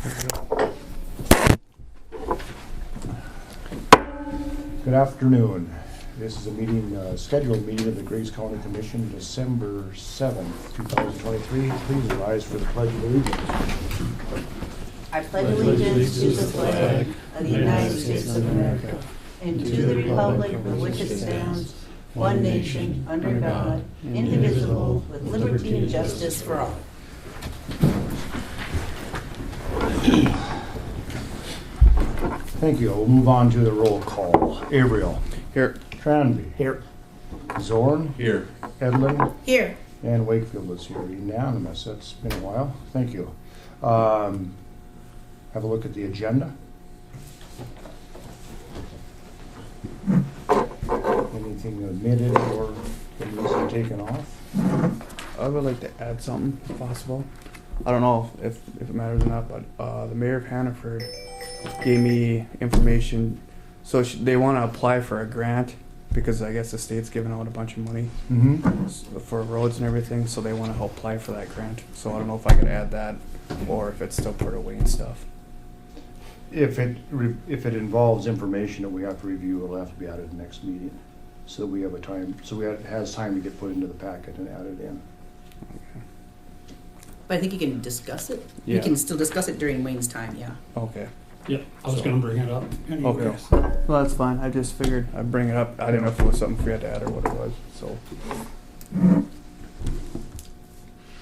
Good afternoon. This is a meeting, scheduled meeting of the Grace County Commission, December 7th, 2023. Please rise for the Pledge of Allegiance. I pledge allegiance to the flag of the United States of America and to the republic for which it stands, one nation, under God, indivisible, with liberty and justice for all. Thank you. We'll move on to the roll call. Avriel. Here. Tranby. Here. Zorn. Here. Edlin. Here. And Wakefield is here. Unanimous. That's been a while. Thank you. Have a look at the agenda. Anything omitted or that needs to be taken off? I would like to add something if possible. I don't know if it matters or not, but the mayor of Hannaford gave me information. So they want to apply for a grant because I guess the state's giving out a bunch of money for roads and everything. So they want to help apply for that grant. So I don't know if I could add that or if it's still put away and stuff. If it involves information that we have to review, it'll have to be added to the next meeting. So we have a time, it has time to get put into the packet and added in. Okay. But I think you can discuss it. Yeah. You can still discuss it during Wayne's time, yeah. Okay. Yeah, I was gonna bring it up anyways. Okay. Well, that's fine. I just figured I'd bring it up. I didn't know if it was something we had to add or what it was. So.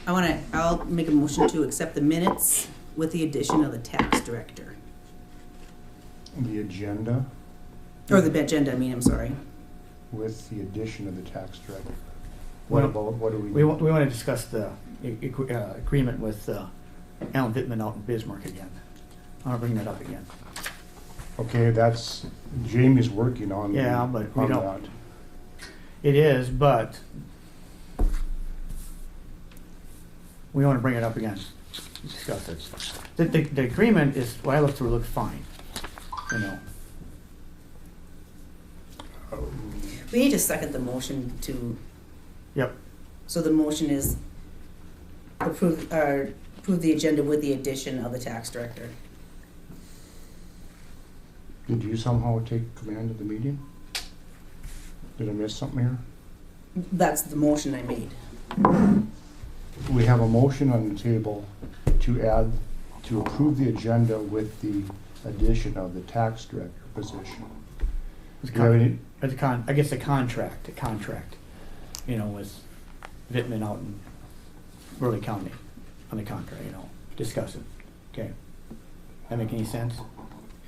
I'll make a motion to accept the minutes with the addition of the tax director. The agenda Or the agenda, I'm sorry. with the addition of the tax director. Well, What do We want to discuss the agreement with Alan Vittman out in Bismarck again. I want to bring that up again. Okay, that's, Jamie's working on Yeah, but we on don't- that. It is, but we want to bring it up again, discuss it. The agreement is, what I looked through, looked fine, you know. We need to second the motion to, Yep, so the motion is approve the agenda with the addition of the tax director. Did you somehow take command of the meeting? Did I miss something here? That's the motion I made. We have a motion on the table to approve the agenda with the addition of the tax director position. it's Do you have any, I guess the contract, you know, with Vittman out in Burley County on the contract, you know, discuss it, okay? That make any sense?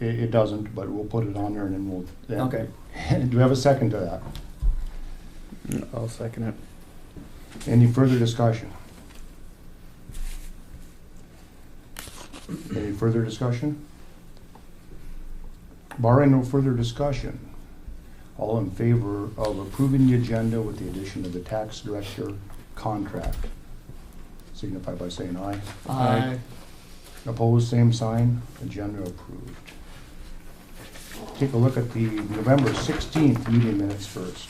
it doesn't, but we'll put it on there and then we'll. Okay. Do we have a second to that? I'll second it. Any further discussion? Any further discussion? Barring no further discussion, all in favor of approving the agenda with the addition of the tax director contract, signify by saying aye. Aye. Opposed, same sign. Agenda approved. Take a look at the November 16th meeting minutes first.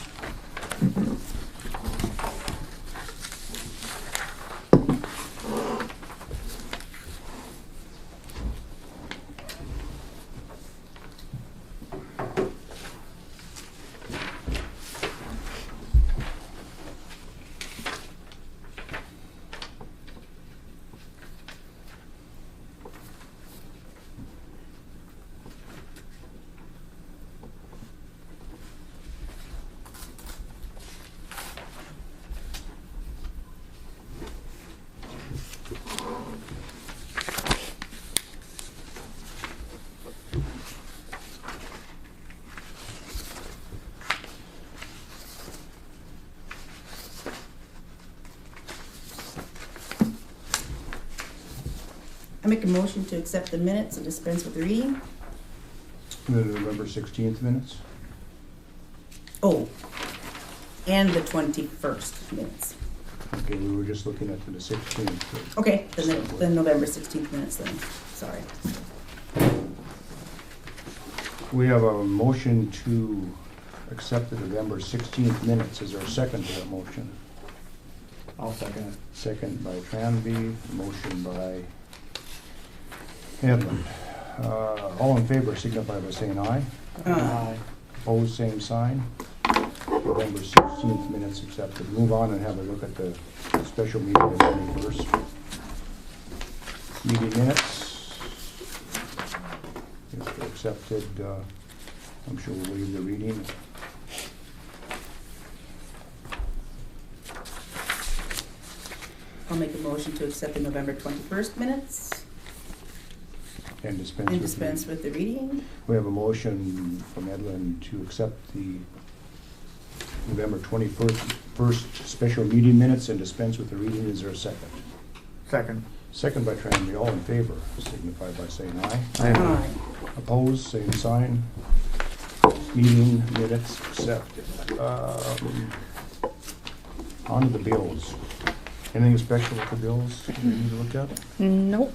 I make a motion to accept the minutes and dispense with the reading. The November 16th minutes. Oh, and the 21st minutes. Okay, we were just looking at the 16th. Okay, the November 16th minutes then, sorry. We have a motion to accept the November 16th minutes. Is there a second to that motion? I'll second it. Second by Tranby, motion by Edlund. All in favor signify by saying aye. Aye. Opposed, same sign. November 16th minutes accepted. Move on and have a look at the special meeting of the 21st. Meeting minutes. If they're accepted, I'm sure we'll leave the reading. I'll make a motion to accept the November 21st minutes And dispense and with dispense the, with the reading. we have a motion from Edlin to accept the November 21st special meeting minutes and dispense with the reading. Is there a second? Second. Second by Tranby. All in favor signify by saying aye. Aye. Opposed, same sign. Meeting minutes accepted. On to the bills. Anything special with the bills you need to look at? Nope.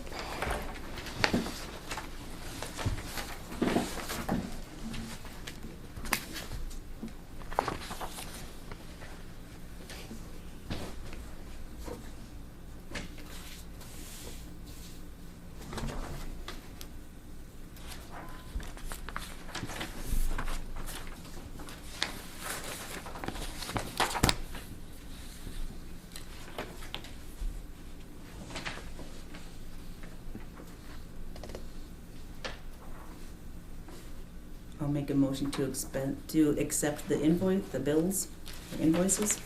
I'll make a motion to accept the invoice, the bills, the invoices.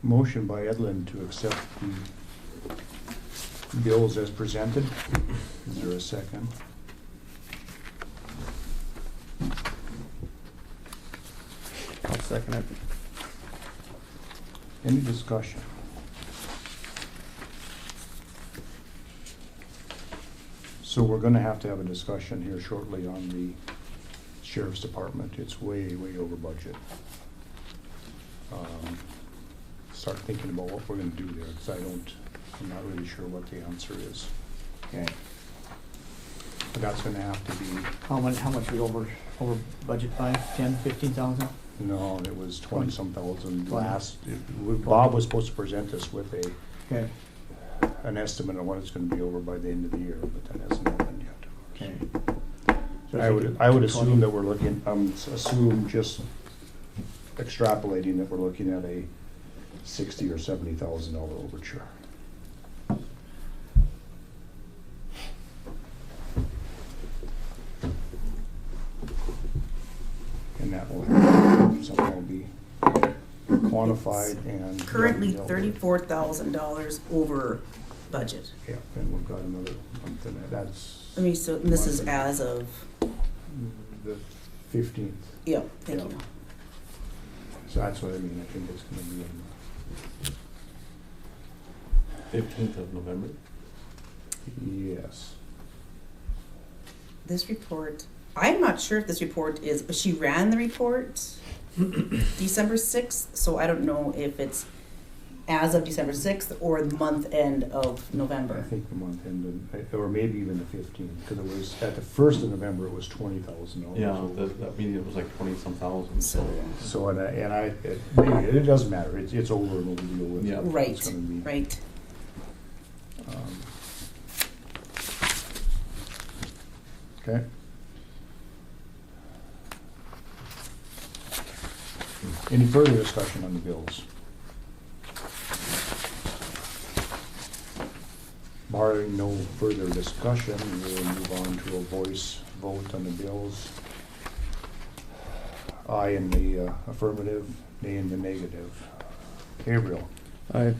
Motion by Edlin to accept the bills as presented. Is there a second? I'll second it. Any discussion? So we're gonna have to have a discussion here shortly on the sheriff's department. It's way, way over budget. Start thinking about what we're gonna do there, because I'm not really sure what the answer is. Okay. But that's gonna have to be, How much we over budget by? 10, 15,000? no, it was 20-some thousand 20. last. Bob was supposed to present us with Okay, an estimate of what it's gonna be over by the end of the year, but that hasn't happened yet. okay. I would assume that we're looking, assume just extrapolating that we're looking at a $60,000 or $70,000 overture. And that will, something will be quantified and. Currently dealt with. $34,000 over budget. Yeah, and we've got another month in it, that's. I mean, so this is as of, The 15th. yeah, thank you. So that's what I mean, I think it's gonna be in 15th of November. yes. This report, I'm not sure if this report is, she ran the report December 6th, so I don't know if it's as of December 6th or the month end of I November. think the month ended, or maybe even the 15th, because it was, at the 1st of November, it was $20,000. Yeah, that meeting was like 20-some thousand. So, So, it doesn't matter, it's over and we'll deal with it. Yeah. right, It's gonna be, right. Okay. Any further discussion on the bills? Barring no further discussion, we'll move on to a voice vote on the bills. Aye in the affirmative, nay in the negative. Gabriel, Aye.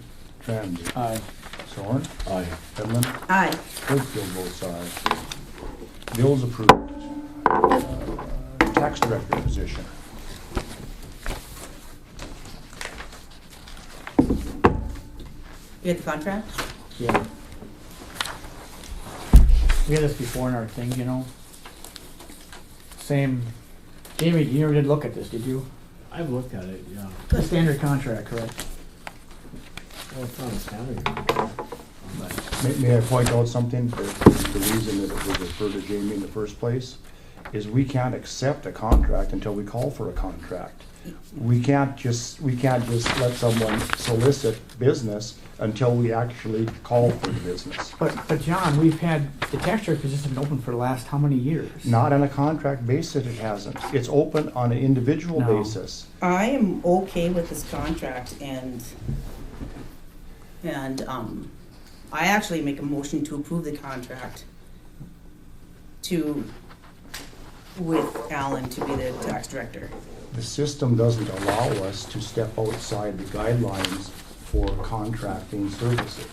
Tranby, Aye. Soren, Aye. Edlin, Aye. Wakefield votes aye. Bills approved. Tax director position. You get the contract? Yeah. We had this before in our thing, you know? Same, Jamie, you never did look at this, did you? I've looked at it, yeah. The standard contract, correct? Well, it's not a standard. But May I point out something, the reason that it was referred to Jamie in the first place is we can't accept a contract until we call for a contract. We can't just let someone solicit business until we actually call for the business. But John, we've had the tax director position open for the last how many years? Not on a contract basis, it hasn't. It's open on an individual No. basis. I am okay with this contract and I actually make a motion to approve the contract with Alan to be the tax director. The system doesn't allow us to step outside the guidelines for contracting services.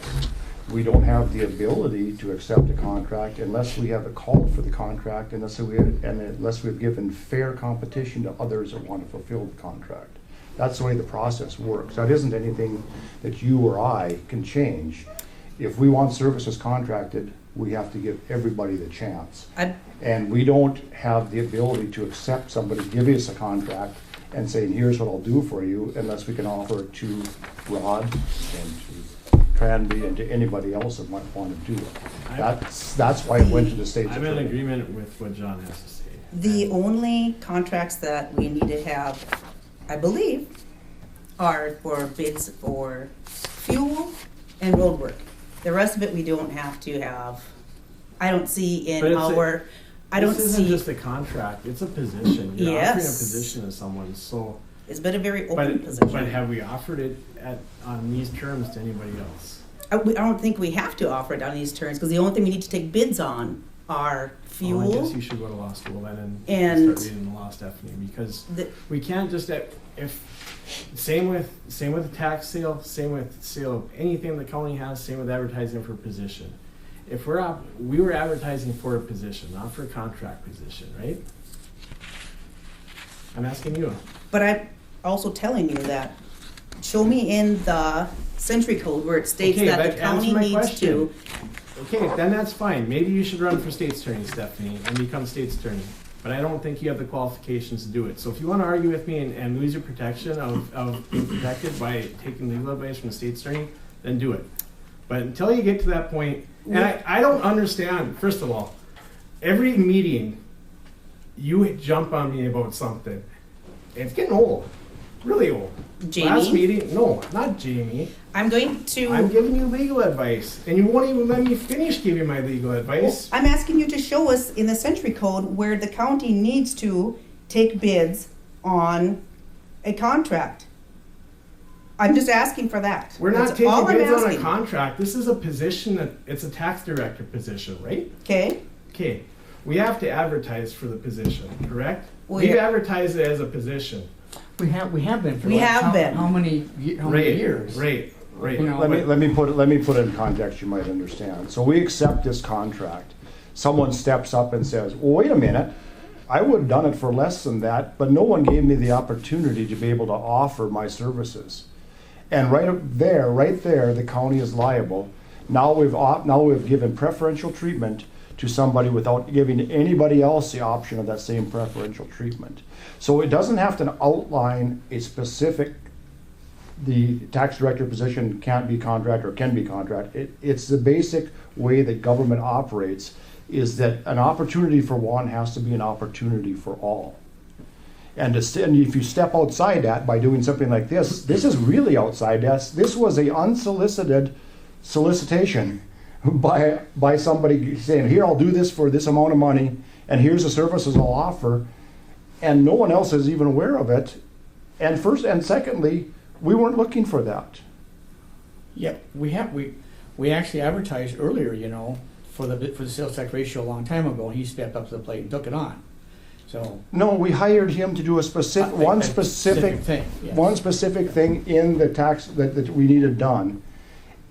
We don't have the ability to accept a contract unless we have a call for the contract, unless we've given fair competition to others that want to fulfill the contract. That's the way the process works. That isn't anything that you or I can change. If we want services contracted, we have to give everybody the chance. And we don't have the ability to accept somebody giving us a contract and saying, here's what I'll do for you, unless we can offer it to Rod and to Tranby and to anybody else that might want to do it. That's why it went to the state's I'm in attorney. agreement with what John has to say. The only contracts that we need to have, I believe, are for bids for fuel and road work. The rest of it we don't have to have. I don't see in But it's our, I don't This isn't see, just a contract, it's a position. You're offering a Yes. position to someone, so. it's been a very open But position. have we offered it on these terms to anybody else? I don't think we have to offer it on these terms, because the only thing we need to take bids on are Well, I guess fuel. you should go to law school then And- start reading the law, Stephanie, because the- we can't just, same with the tax sale, same with sale of anything the county has, same with advertising for a position. If we were advertising for a position, not for a contract position, right? I'm asking you. But I'm also telling you that, show me in the century code where it states Okay, that the but county answer my needs question. to. Okay, then that's fine. Maybe you should run for state's attorney, Stephanie, and become state's attorney. But I don't think you have the qualifications to do it. So if you want to argue with me and lose your protection of being protected by taking legal advice from the state's attorney, then do it. But until you get to that point, and I don't understand, first of all, every meeting you jump on me about something. It's getting old, really old. Jamie? Last meeting, no, not Jamie. I'm going to. I'm giving you legal advice, and you won't even let me finish giving my legal advice. I'm asking you to show us in the century code where the county needs to take bids on a contract. I'm just asking for that. We're not That's taking all I'm bids on a asking. contract. This is a position it's a tax director position, right? Okay, Okay, we have to advertise for the position, correct? We- We've advertised it as a position. We have been for We like have how, been. how many years? Right. You know, Let me put it in context you might understand. So we accept this contract. Someone steps up and says, well, wait a minute, I would have done it for less than that, but no one gave me the opportunity to be able to offer my services. And right there, the county is liable. Now we've given preferential treatment to somebody without giving anybody else the option of that same preferential treatment. So it doesn't have to outline a specific, the tax director position can't be contract or can be contract. It's the basic way that government operates, is that an opportunity for one has to be an opportunity for all. And if you step outside that by doing something like this is really outside that. This was a unsolicited solicitation by somebody saying, here, I'll do this for this amount of money, and here's the services I'll offer, and no one else is even aware of it. And secondly, we weren't looking for that. Yeah, we actually advertised earlier, you know, for the sales tax ratio a long time ago, and he stepped up to the plate and took it on. So No, we hired him to do a specific thing. Yes. one specific thing in the tax that we needed done.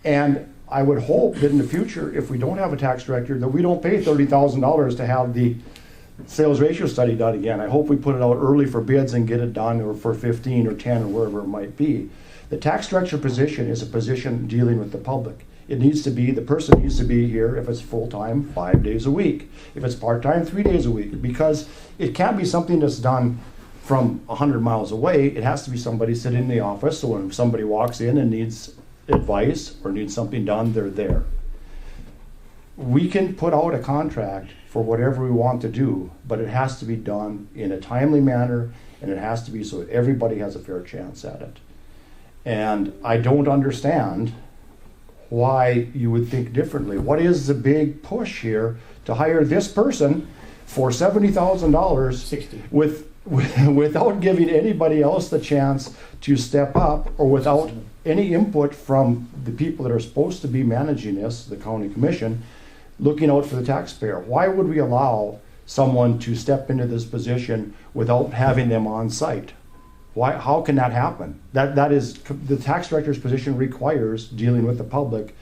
And I would hope that in the future, if we don't have a tax director, that we don't pay $30,000 to have the sales ratio study done again. I hope we put it out early for bids and get it done, or for 15 or 10 or wherever it might be. The tax director position is a position dealing with the public. The person needs to be here, if it's full-time, 5 days a week. If it's part-time, 3 days a week, because it can't be something that's done from 100 miles away. It has to be somebody sitting in the office, so when somebody walks in and needs advice or needs something done, they're there. we can put out a contract for whatever we want to do, but it has to be done in a timely manner, and it has to be so that everybody has a fair chance at it. And I don't understand why you would think differently. What is the big push here to hire this person for $70,000 60. without giving anybody else the chance to step up, or without any input from the people that are supposed to be managing this, the county commission, looking out for the taxpayer? Why would we allow someone to step into this position without having them on site? Why? How can that happen? That is, the tax director's position requires dealing with the public,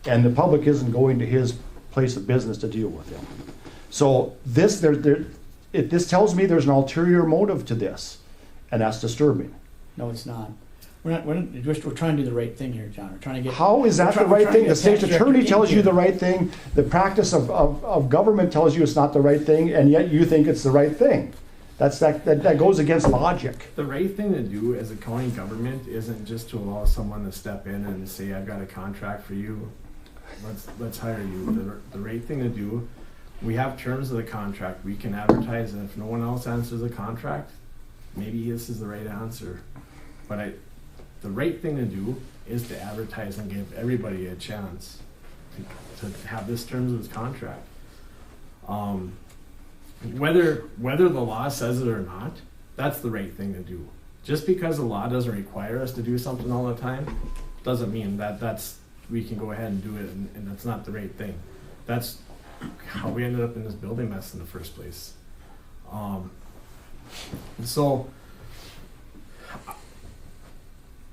and the public isn't going to his place of business to deal with him. So this tells me there's an ulterior motive to this, and that's disturbing. No, it's not. We're trying to do the right thing here, John. We're trying to get. How is that the right thing? The state's attorney tells you the right thing. The practice of government tells you it's not the right thing, and yet you think it's the right thing. That goes against logic. The right thing to do as a county government isn't just to allow someone to step in and say, I've got a contract for you, let's hire you. The right thing to do, we have terms of the contract, we can advertise, and if no one else answers the contract, maybe this is the right answer. But the right thing to do is to advertise and give everybody a chance to have this terms of this contract. Whether the law says it or not, that's the right thing to do. Just because the law doesn't require us to do something all the time, doesn't mean that we can go ahead and do it, and that's not the right thing. That's how we ended up in this building mess in the first place. So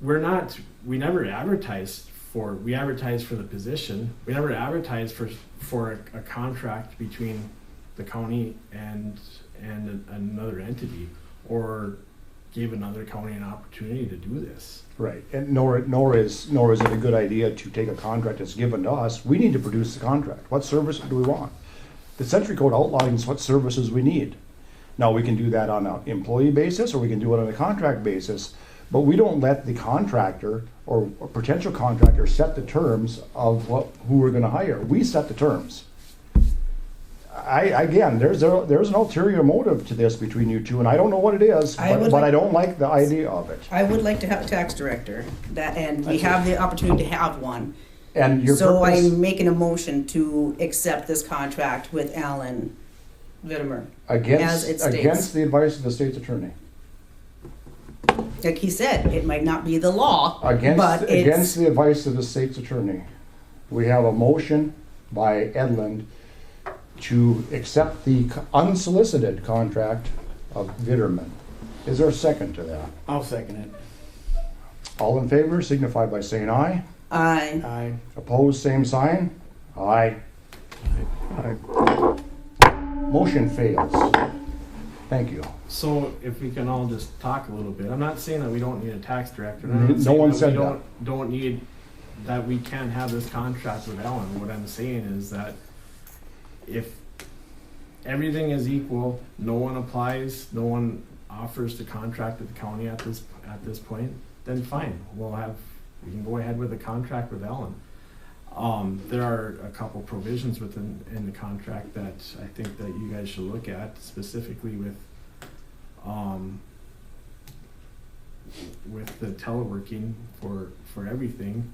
we never advertised for the position. We never advertised for a contract between the county and another entity, or gave another county an opportunity to do this. Right, and nor is it a good idea to take a contract that's given to us. We need to produce the contract. What service do we want? The Century Code outlines what services we need. Now, we can do that on an employee basis, or we can do it on a contract basis, but we don't let the contractor or potential contractor set the terms of who we're gonna hire. We set the terms. Again, there's an ulterior motive to this between you two, and I don't know what it is, but I don't like the idea of it. I would like to have a tax director, and we have the opportunity to have one. And your So purpose, I'm making a motion to accept this contract with Alan Vittimer. as it states. against the advice of the state's attorney. Like he said, it might not be the law, but Against it's, the advice of the state's attorney. We have a motion by Edlund to accept the unsolicited contract of Vitterman. Is there a second to that? I'll second it. All in favor signify by saying aye. I, Aye. Opposed, same sign. Aye. Motion fails. Thank you. So if we can all just talk a little bit, I'm not saying that we don't need a tax director. and I'm No not saying one that said we that. don't need, that we can't have this contract with Ellen. What I'm saying is that if everything is equal, no one applies, no one offers to contract with the county at this point, then fine, we can go ahead with a contract with Ellen. There are a couple provisions in the contract that I think that you guys should look at, specifically with the teleworking for everything.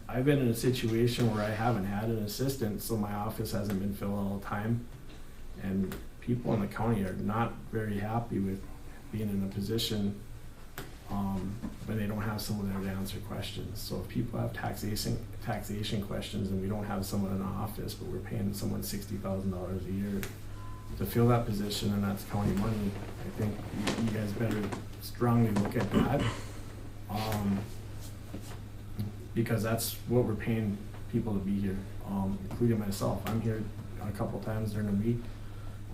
I've been in a situation where I haven't had an assistant, so my office hasn't been filled all the time, and people in the county are not very happy with being in a position when they don't have someone there to answer questions. So if people have taxation questions and we don't have someone in the office, but we're paying someone $60,000 a year to fill that position, and that's county money, I think you guys better strongly look at that. Because that's what we're paying people to be here, including myself. I'm here a couple times during the week,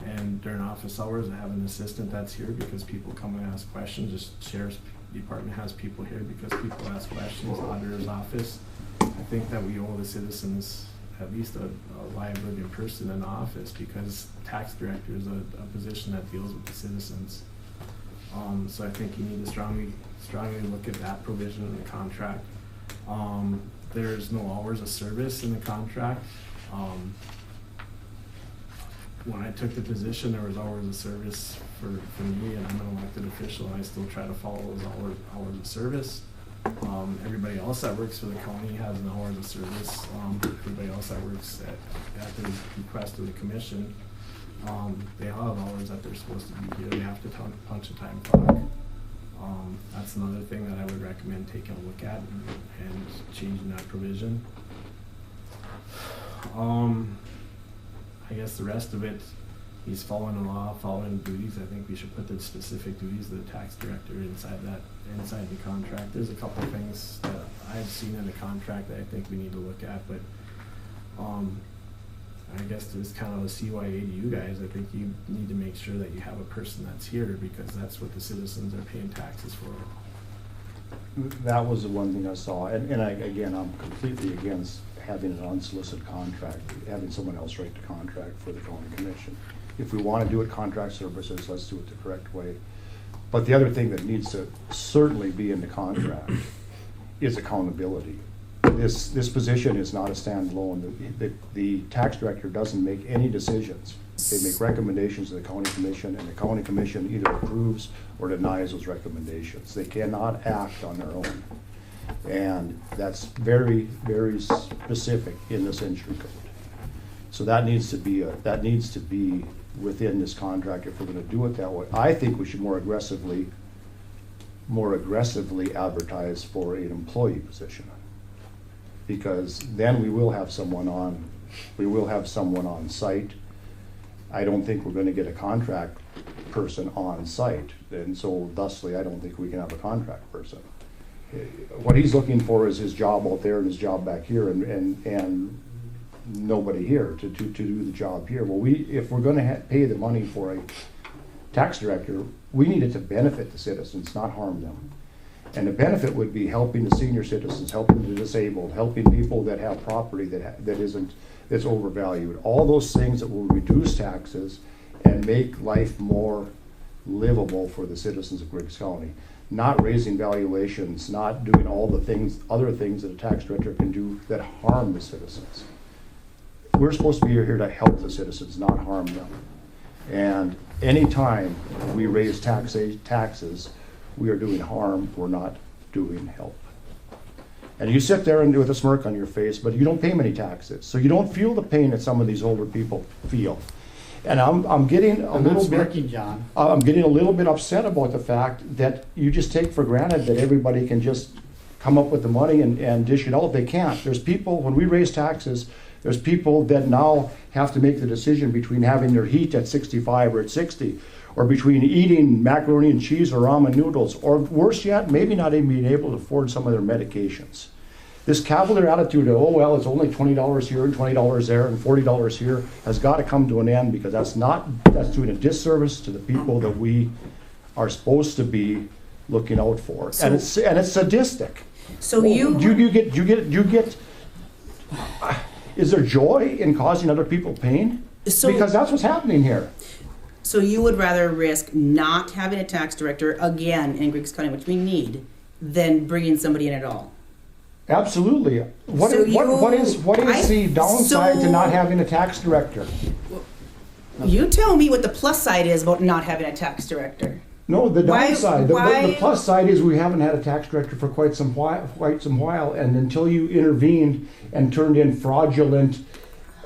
and during office hours I have an assistant that's here because people come and ask questions. The sheriff's department has people here because people ask questions. The auditor's office, I think that we owe the citizens at least a live living person in the office, because tax director is a position that deals with the citizens. So I think you need to strongly look at that provision in the contract. there's no hours of service in the contract. When I took the position, there was hours of service for me, and I'm an elected official, and I still try to follow those hours of service. Everybody else that works for the county has an hours of service. Everybody else that works at the request of the commission, they all have hours that they're supposed to be here. They have to punch a time clock. That's another thing that I would recommend taking a look at and changing that provision. I guess the rest of it, he's following the law, following duties. I think we should put the specific duties of the tax director inside the contract. There's a couple of things that I've seen in the contract that I think we need to look at, but I guess there's kind of a CYA to you guys. I think you need to make sure that you have a person that's here, because that's what the citizens are paying taxes for. That was the one thing I saw, and I'm completely against having an unsolicited contract, having someone else write the contract for the county commission. If we want to do it contract services, let's do it the correct way. But the other thing that needs to certainly be in the contract is accountability. This position is not a standalone. The tax director doesn't make any decisions. They make recommendations to the county commission, and the county commission either approves or denies those recommendations. They cannot act on their own. And that's very, very specific in this injury code. So that needs to be within this contract if we're going to do it that way. I think we should more aggressively advertise for an employee position, because then we will have someone on site. I don't think we're going to get a contract person on site, and so thusly I don't think we can have a contract person. What he's looking for is his job out there and his job back here, and nobody here to do the job here. Well, if we're going to pay the money for a tax director, we need it to benefit the citizens, not harm them. And the benefit would be helping the senior citizens, helping the disabled, helping people that have property that's overvalued. All those things that will reduce taxes and make life more livable for the citizens of Griggs County. Not raising valuations, not doing all the other things that a tax director can do that harm the citizens. We're supposed to be here to help the citizens, not harm them. And anytime we raise taxes, we are doing harm, we're not doing help. And you sit there and with a smirk on your face, but you don't pay many taxes. So you don't feel the pain that some of these older people feel. And I'm getting a little bit, John. I'm getting a little bit upset about the fact that you just take for granted that everybody can just come up with the money and dish it out. They can't. There's people, when we raise taxes, there's people that now have to make the decision between having their heat at 65 or at 60, or between eating macaroni and cheese or ramen noodles, or worse yet, maybe not even being able to afford some of their medications. This cavalier attitude of, oh, well, it's only $20 here and $20 there and $40 here has got to come to an end, because that's doing a disservice to the people that we are supposed to be looking out for. And it's sadistic. So is there joy in causing other people pain? Because that's what's happening here. So you would rather risk not having a tax director again in Griggs County, which we need, than bringing somebody in at all? Absolutely. What is the downside to not having a tax director? You tell me what the plus side is about not having a tax director. No, the downside. The plus side is we haven't had a tax director for quite some while, and until you intervened and turned in fraudulent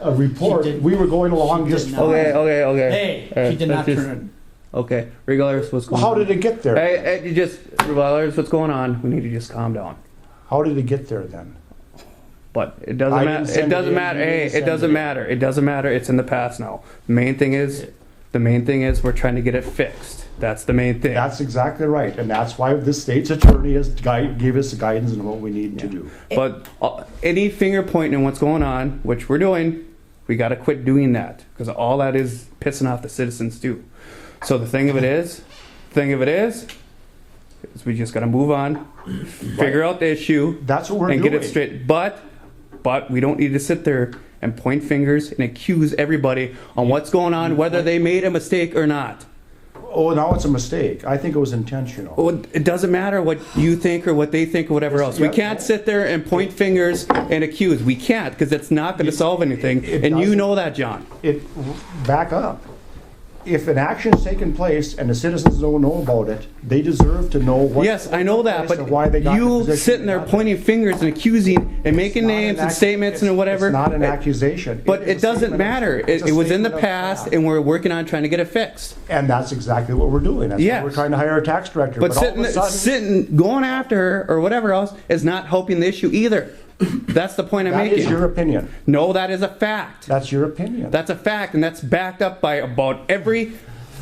report, we were going along just fine. Okay. Hey, she did not turn it. Okay, regardless what's going How on. did it get there? Hey, regardless what's going on, we need to just calm down. How did it get there then? But it doesn't matter. It doesn't matter. Hey, it doesn't matter. It doesn't matter. It's in the past now. The main thing is we're trying to get it fixed. That's the main thing. That's exactly right, and that's why the state's attorney gave us the guidance on what we need to do. But any finger pointing in what's going on, which we're doing, we got to quit doing that, because all that is pissing off the citizens too. So the thing of it is we just got to move on, figure out the issue. That's what we're and doing. Get it straight. But we don't need to sit there and point fingers and accuse everybody on what's going on, whether they made a mistake or not. Oh, now it's a mistake. I think it was intentional. Well, it doesn't matter what you think or what they think or whatever else. We Yeah. can't sit there and point fingers and accuse. We can't, because it's not going to solve anything. It And you doesn't. know that, John. Back up. If an action's taken place and the citizens don't know about it, they deserve to know what. Yes, I know that, and why they but got in the you position sitting they there got in. pointing fingers and accusing and making It's not names an and statements and whatever. It's not an accusation. But is it a doesn't statement of- matter. it's a It was in the statement of past, fact. and we're working on trying to get it fixed. And that's exactly what we're doing. That's Yes. why we're trying to hire a tax director. But all of a sudden, sitting, going after her or whatever else is not helping the issue either. That's the point I'm that is making. your opinion. No, that is a fact. That's your opinion. That's a fact, and that's backed up by about every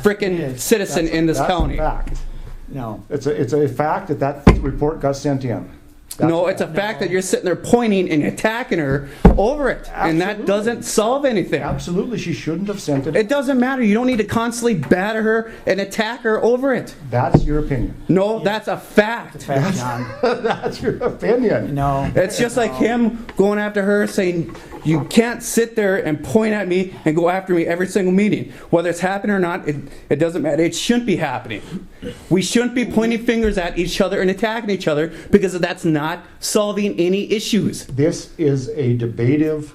freaking citizen in this That's a county. fact. No. It's a fact that report got sent in. That's No, it's a fact that you're sitting there pointing and attacking her over it, and that Absolutely. doesn't solve anything. Absolutely, she shouldn't have sent it. It doesn't matter. You don't need to constantly batter her and attack her over it. That's your opinion. No, that's a fact. Fact, John. That's your opinion. No. It's just like him going after her saying, you can't sit there and point at me and go after me every single meeting. Whether it's happening or not, it doesn't matter. It shouldn't be happening. We shouldn't be pointing fingers at each other and attacking each other, because that's not solving any issues. This is a debative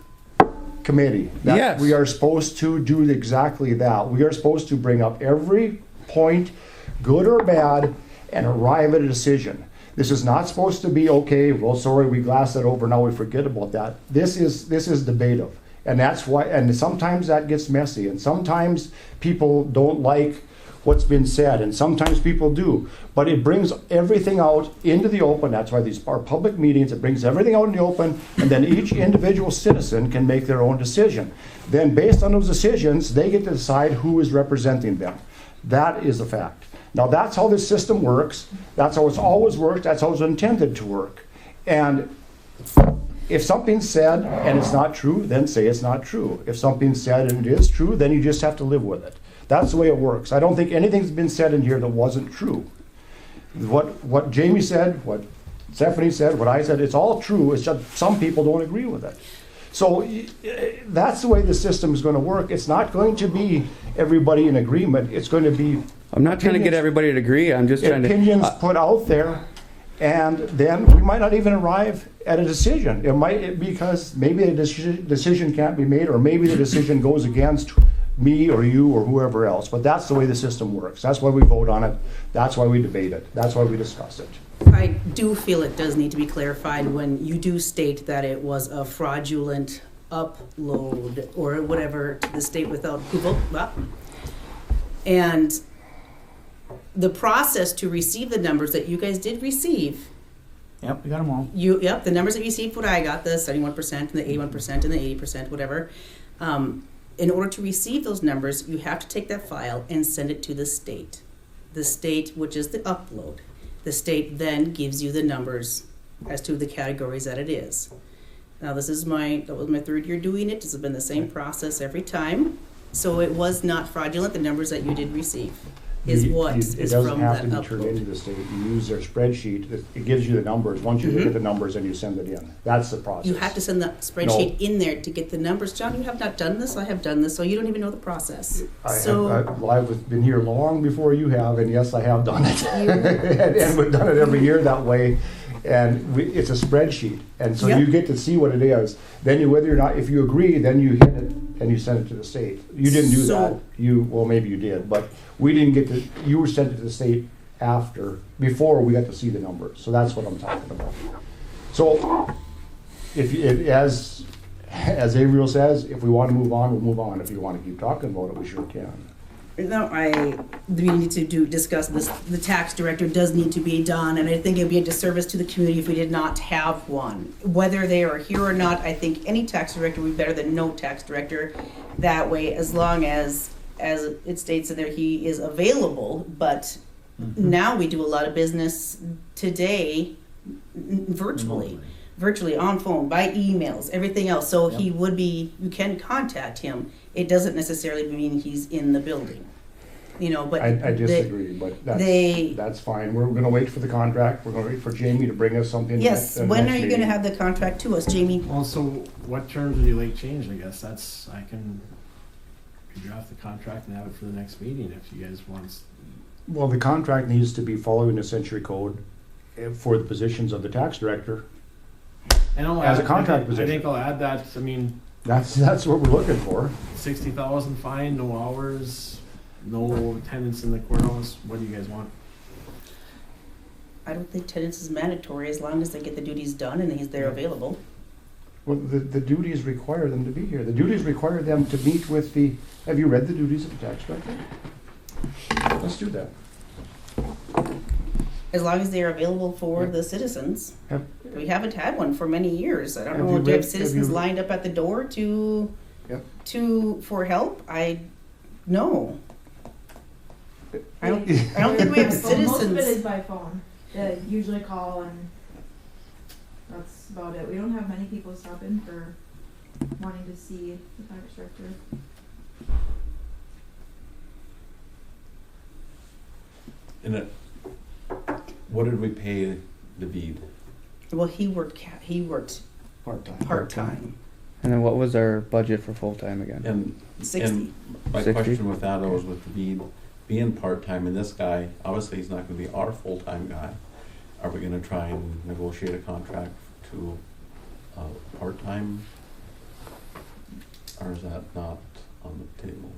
committee. That Yes. We are supposed to do exactly that. We are supposed to bring up every point, good or bad, and arrive at a decision. This is not supposed to be, okay, well, sorry, we glassed that over, now we forget about that. This is debative. And that's why, and sometimes that gets messy, and sometimes people don't like what's been said, and sometimes people do. But it brings everything out into the open. That's why these are public meetings. It brings everything out in the open, and then each individual citizen can make their own decision. Then based on those decisions, they get to decide who is representing them. That is a fact. Now that's how this system works. That's how it's always worked. That's how it's intended to work. And if something's said and it's not true, then say it's not true. If something's said and it is true, then you just have to live with it. That's the way it works. I don't think anything's been said in here that wasn't true. What Jamie said, what Stephanie said, what I said, it's all true. It's just some people don't agree with it. So that's the way the system is going to work. It's not going to be everybody in agreement. It's going to be I'm not trying to get everybody to agree. I'm just trying to. opinions put out there, and then we might not even arrive at a decision. It might, because maybe a decision can't be made, or maybe the decision goes against me or you or whoever else. But that's the way the system works. That's why we vote on it. That's why we debate it. That's why we discuss it. I do feel it does need to be clarified when you do state that it was a fraudulent upload or whatever to the state without approval. Well, and the process to receive the numbers that you guys did receive, Yep, we got them all. the numbers that you received, what I got, the 71% and the 81% and the 80%, whatever. In order to receive those numbers, you have to take that file and send it to the state. The state, which is the upload. The state then gives you the numbers as to the categories that it is. Now, that was my 3rd year doing it. This has been the same process every time. So it was not fraudulent. The numbers that you did receive is what is It doesn't from have that to be turned into upload. the state. You use their spreadsheet. It gives you the numbers. Once you look at the numbers, and you send it in. That's the process. You have to send the spreadsheet in there to get the numbers. John, you have not done this. I have done this, so you don't even know the process. I've been here long before you have, and yes, I have done it. and we've done it every year that way. And it's a spreadsheet, and so Yep. you get to see what it is. Then whether or not, if you agree, then you hit it and you send it to the state. You didn't do that. So- Well, maybe you did, but we didn't get to. You were sent it to the state before we got to see the numbers. So that's what I'm talking about. So, as Avriel says, if we want to move on, we'll move on. If you want to keep talking about it, we sure can. No, we need to discuss this. The tax director does need to be done, and I think it'd be a disservice to the community if we did not have one. Whether they are here or not, I think any tax director would be better than no tax director. That way, as long as it states in there, he is available. But now we do a lot of business today virtually. Virtually, on phone, by emails, everything else. So he would be, you can contact him. It doesn't necessarily mean he's in the building, but. I disagree, but that's fine. We're gonna wait for the contract. We're gonna wait for Jamie to bring us something. Yes, at the when next are you meeting. gonna have the contract to us, Jamie? Well, so what terms would you like changed, I guess? could draft the contract and have it for the next meeting if you guys want. Well, the contract needs to be following the Century Code for the positions of the tax director. And I'll As a add- contract I position. think I'll add that, I mean, That's what we're looking for. 60,000 fine, no hours, no attendance in the courthouse. What do you guys want? I don't think attendance is mandatory as long as they get the duties done and they're available. Well, the duties require them to be here. The duties require them to meet with the, have you read the duties of the tax director? Let's do that. As long as they're available for the citizens. Have- We haven't had one for many years. I don't Have know, you do you have read- citizens have you- lined up at the door Yep. for help? No. I don't think we have By phone. Most of it citizens. is by phone. They usually call and that's about it. We don't have many people stop in for wanting to see the tax director. And what did we pay David? Well, he worked Part-time. part-time, And then what was our budget for full-time again? And 60. And my 60? question with that was with David being part-time and this guy, obviously he's not gonna be our full-time guy. Are we gonna try and negotiate a contract to, part-time? Or is that not on the table?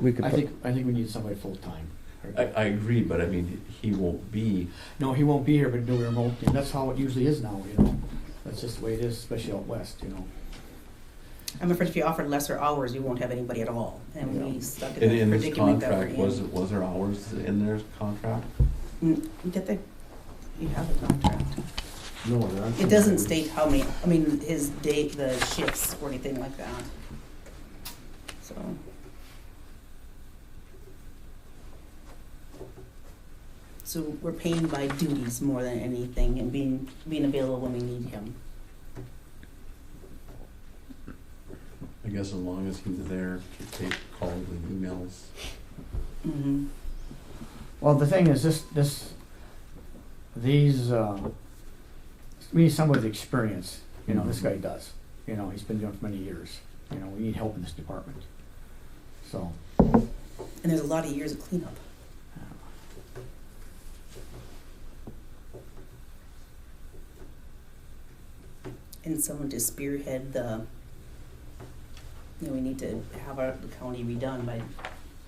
We could I put, think we need somebody full-time. I agree, but I mean, he won't be, No, he won't be here, but do a remote, and that's how it usually is now, you know? That's just the way it is, especially out west, you know? I'm afraid if you offered lesser hours, you won't have anybody at all. And we Yeah. stuck in in that this predicament that we're contract, in. was there hours in their contract? You have a contract. No, there aren't. It doesn't state how many, I mean, his date, the shifts or anything like that. So. So we're paying by duties more than anything and being available when we need him. I guess as long as he's there to take calls and emails. Mm-hmm. Well, the thing is, these, we need someone with experience, you know, this guy does. You know, he's been doing it for many years. You know, we need help in this department. So, And there's a lot of years of cleanup. And someone to spearhead we need to have the county redone by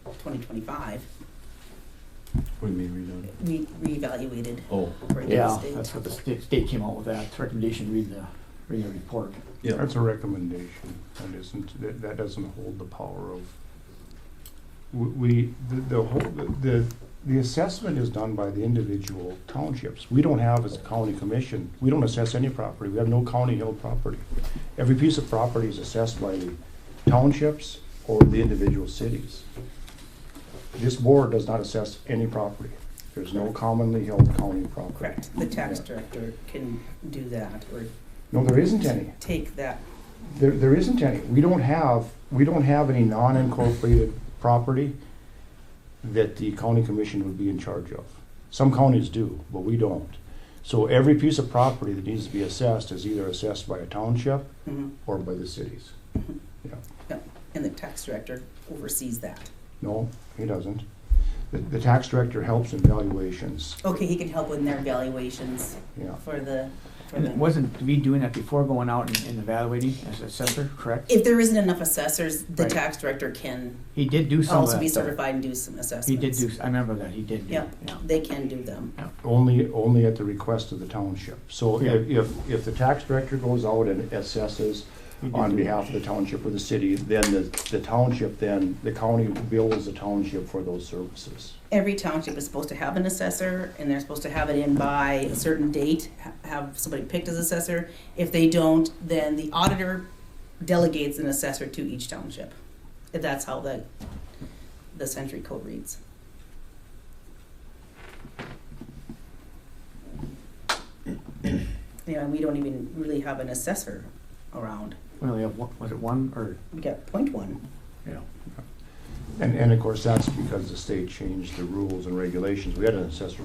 2025. What do you mean redone? Reevaluated Oh, for the yeah, state. that's what the state came out with, that recommendation, read the report. yeah. That's a recommendation. That doesn't hold the power of, the assessment is done by the individual townships. We don't have, as a county commission, we don't assess any property. We have no county-held property. Every piece of property is assessed by the townships or the individual cities. This board does not assess any property. There's no commonly held county property. Correct. The tax director can do that or No, there isn't any. take that. There isn't any. We don't have any non-incorporated property that the county commission would be in charge of. Some counties do, but we don't. So every piece of property that needs to be assessed is either assessed by a township Mhm. or by the cities. Mhm. Yeah. Yep. And the tax director oversees that. No, he doesn't. The tax director helps in valuations. Okay, he can help with their evaluations Yeah. for the. And wasn't we doing that before going out and evaluating as a assessor, correct? If there isn't enough assessors, the Right. tax director can He did do some of also that, be though. certified and do some assessments. He did do, I remember that, he did do, Yeah, yeah. they can do them. Only at the request of the township. So Yeah. if the tax director goes out and assesses He did on do behalf of the township or the city, then the township, then the county bills the township for those services. Every township is supposed to have an assessor, and they're supposed to have it in by a certain date, have somebody picked as assessor. If they don't, then the auditor delegates an assessor to each township. If that's how the Century Code reads. Yeah, we don't even really have an assessor around. We only have, was it one, or, We got .1. yeah. And of course, that's because the state changed the rules and regulations. We had an assessor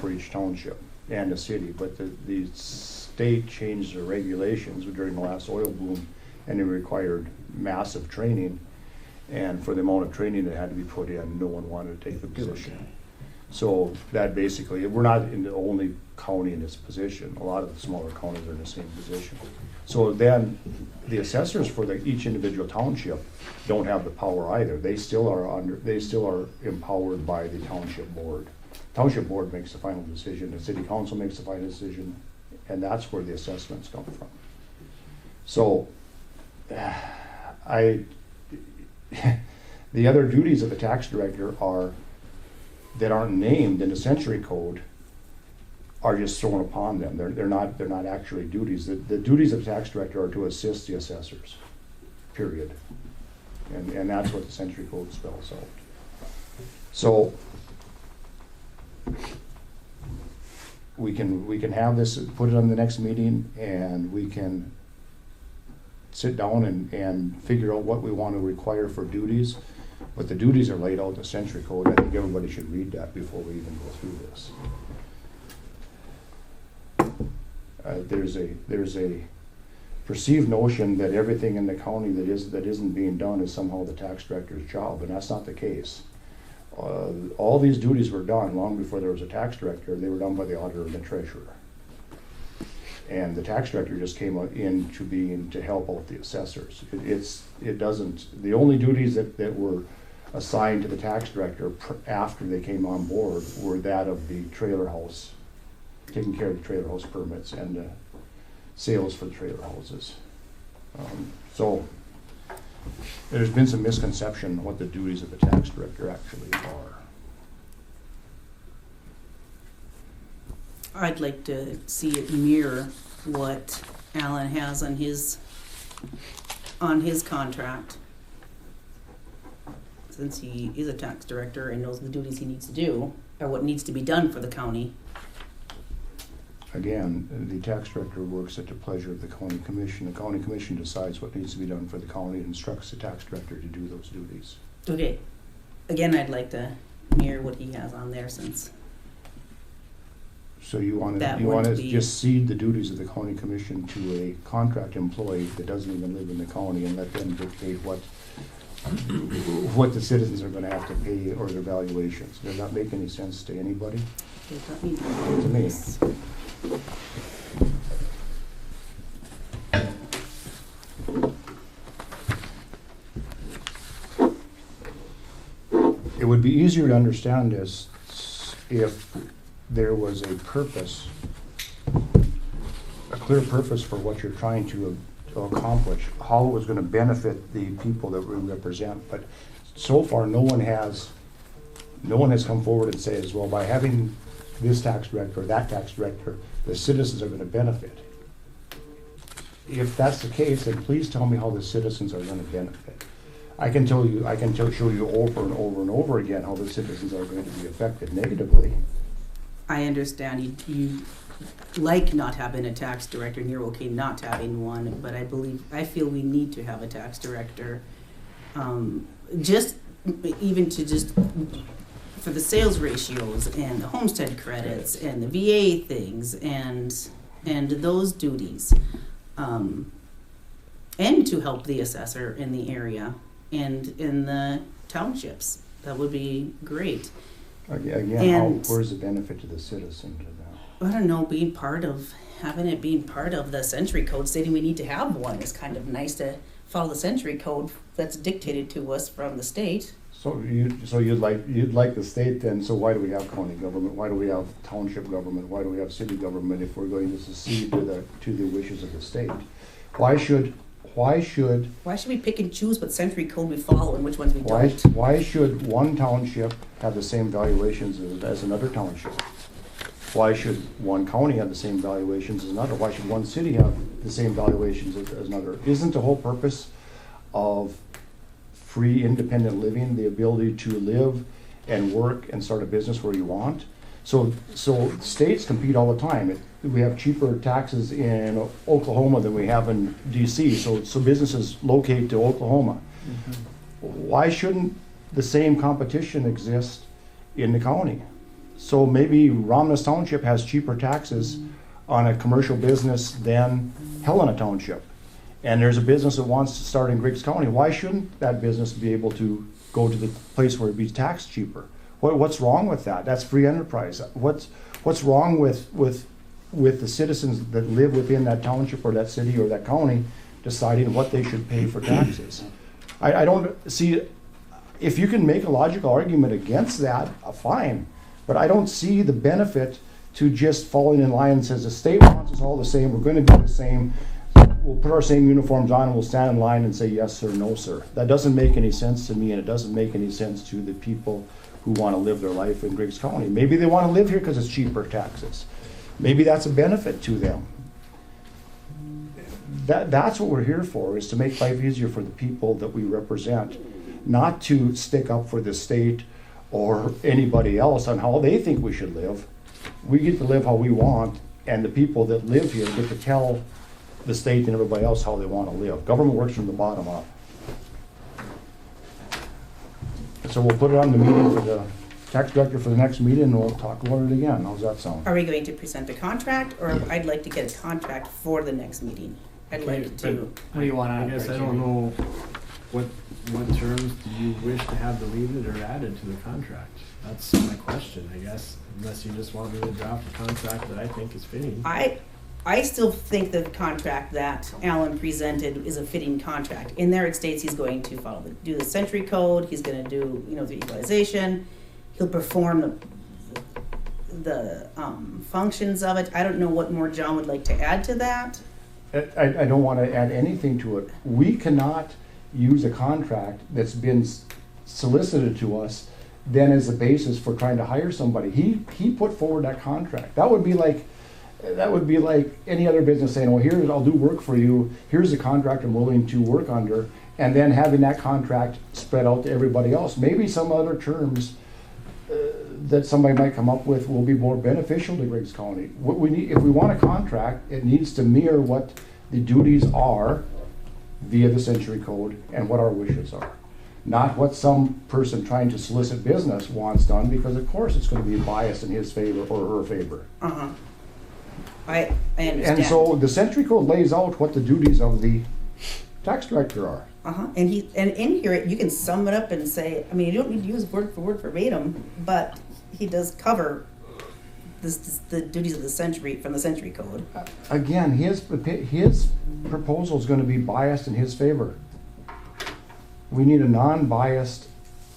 for each township and the city, but the state changed the regulations during the last oil boom, and it required massive training. And for the amount of training that had to be put in, no one wanted to take the position. So that basically, we're not in the only county in this position. A lot of the smaller counties are in the same position. So then, the assessors for each individual township don't have the power either. They still are empowered by the township board. Township board makes the final decision, the city council makes the final decision, and that's where the assessments come from. So, the other duties of the tax director that aren't named in the century code are just thrown upon them. They're not actually duties. The duties of the tax director are to assist the assessors, period. And that's what the century code spells out. So we can have this, put it on the next meeting, and we can sit down and figure out what we want to require for duties. But the duties are laid out in the century code. I think everybody should read that before we even go through this. There's a perceived notion that everything in the county that isn't being done is somehow the tax director's job, and that's not the case. All these duties were done long before there was a tax director. They were done by the auditor and the treasurer. And the tax director just came into being to help out the assessors. The only duties that were assigned to the tax director after they came on board were that of the trailer house, taking care of the trailer house permits and the sales for the trailer houses. So there's been some misconception on what the duties of the tax director actually are. I'd like to see it mirror what Alan has on his contract. Since he is a tax director and knows the duties he needs to do, or what needs to be done for the county. Again, the tax director works at the pleasure of the county commission. The county commission decides what needs to be done for the county and instructs the tax director to do those duties. Okay, again, I'd like to mirror what he has on there, since So you want That to would be- just cede the duties of the county commission to a contract employee that doesn't even live in the county and let them dictate what the citizens are going to have to pay or their valuations. Does that make any sense to anybody? To me. It would be easier to understand this if there was a purpose, a clear purpose for what you're trying to accomplish, how it was going to benefit the people that we represent. But so far, no one has come forward and says, well, by having this tax director or that tax director, the citizens are going to benefit. If that's the case, then please tell me how the citizens are going to benefit. I can show you over and over and over again how the citizens are going to be affected negatively. I understand you like not having a tax director, and you're okay not having one, but I feel we need to have a tax director. Just for the sales ratios and the homestead credits and the VA things and those duties. And to help the assessor in the area and in the townships. That would be great. Again, where's the benefit to the citizen to that? I don't know, having it being part of the century code, stating we need to have one is kind of nice to follow the century code that's dictated to us from the state. So you'd like the state then, so why do we have county government? Why do we have township government? Why do we have city government if we're going to secede to the wishes of the state? Why should we pick and choose what century code we follow and which ones we don't? Why should one township have the same valuations as another township? Why should one county have the same valuations as another? Why should one city have the same valuations as another? Isn't the whole purpose of free, independent living the ability to live and work and start a business where you want? So states compete all the time. We have cheaper taxes in Oklahoma than we have in DC, so businesses locate to Oklahoma. Mm-hmm. Why shouldn't the same competition exist in the county? So maybe Romness Township has cheaper taxes on a commercial business than Helena Township. and there's a business that wants to start in Griggs County, why shouldn't that business be able to go to the place where it be taxed cheaper? What's wrong with that? That's free enterprise. What's wrong with the citizens that live within that township or that city or that county deciding what they should pay for taxes? I don't see, if you can make a logical argument against that, fine. But I don't see the benefit to just falling in line and says the state wants us all the same, we're gonna be the same, we'll put our same uniforms on and we'll stand in line and say yes sir, no sir. That doesn't make any sense to me, and it doesn't make any sense to the people who wanna live their life in Griggs County. Maybe they wanna live here because it's cheaper taxes. Maybe that's a benefit to them. That's what we're here for, is to make life easier for the people that we represent, not to stick up for the state or anybody else on how they think we should live. We get to live how we want, and the people that live here get to tell the state and everybody else how they want to live. Government works from the bottom up. So we'll put it on the meeting for the tax director for the next meeting, and we'll talk about it again. How's that sound? Are we going to present a contract, or I'd like to get a contract for the next meeting? I'd like to. What do you want I on it? guess I don't know, what terms do you wish to have deleted or added to the contract? That's my question, I guess, unless you just want me to draft a contract that I think is fitting. I still think the contract that Alan presented is a fitting contract. In there, it states he's going to do the century code, he's gonna do, the equalization, he'll perform the functions of it. I don't know what more John would like to add to that. I don't want to add anything to it. We cannot use a contract that's been solicited to us then as a basis for trying to hire somebody. He put forward that contract. That would be like any other business saying, well, here's, I'll do work for you, here's the contract I'm willing to work under, and then having that contract spread out to everybody else. Maybe some other terms that somebody might come up with will be more beneficial to Griggs County. What we need, if we want a contract, it needs to mirror what the duties are via the century code and what our wishes are. Not what some person trying to solicit business wants done, because of course it's going to be biased in his favor or her favor. I understand. And so the century code lays out what the duties of the tax director are. And in here, you can sum it up and say, I mean, you don't need to use word for word verbatim, but he does cover the duties of the century, from the century code. Again, his proposal is going to be biased in his favor. We need a non-biased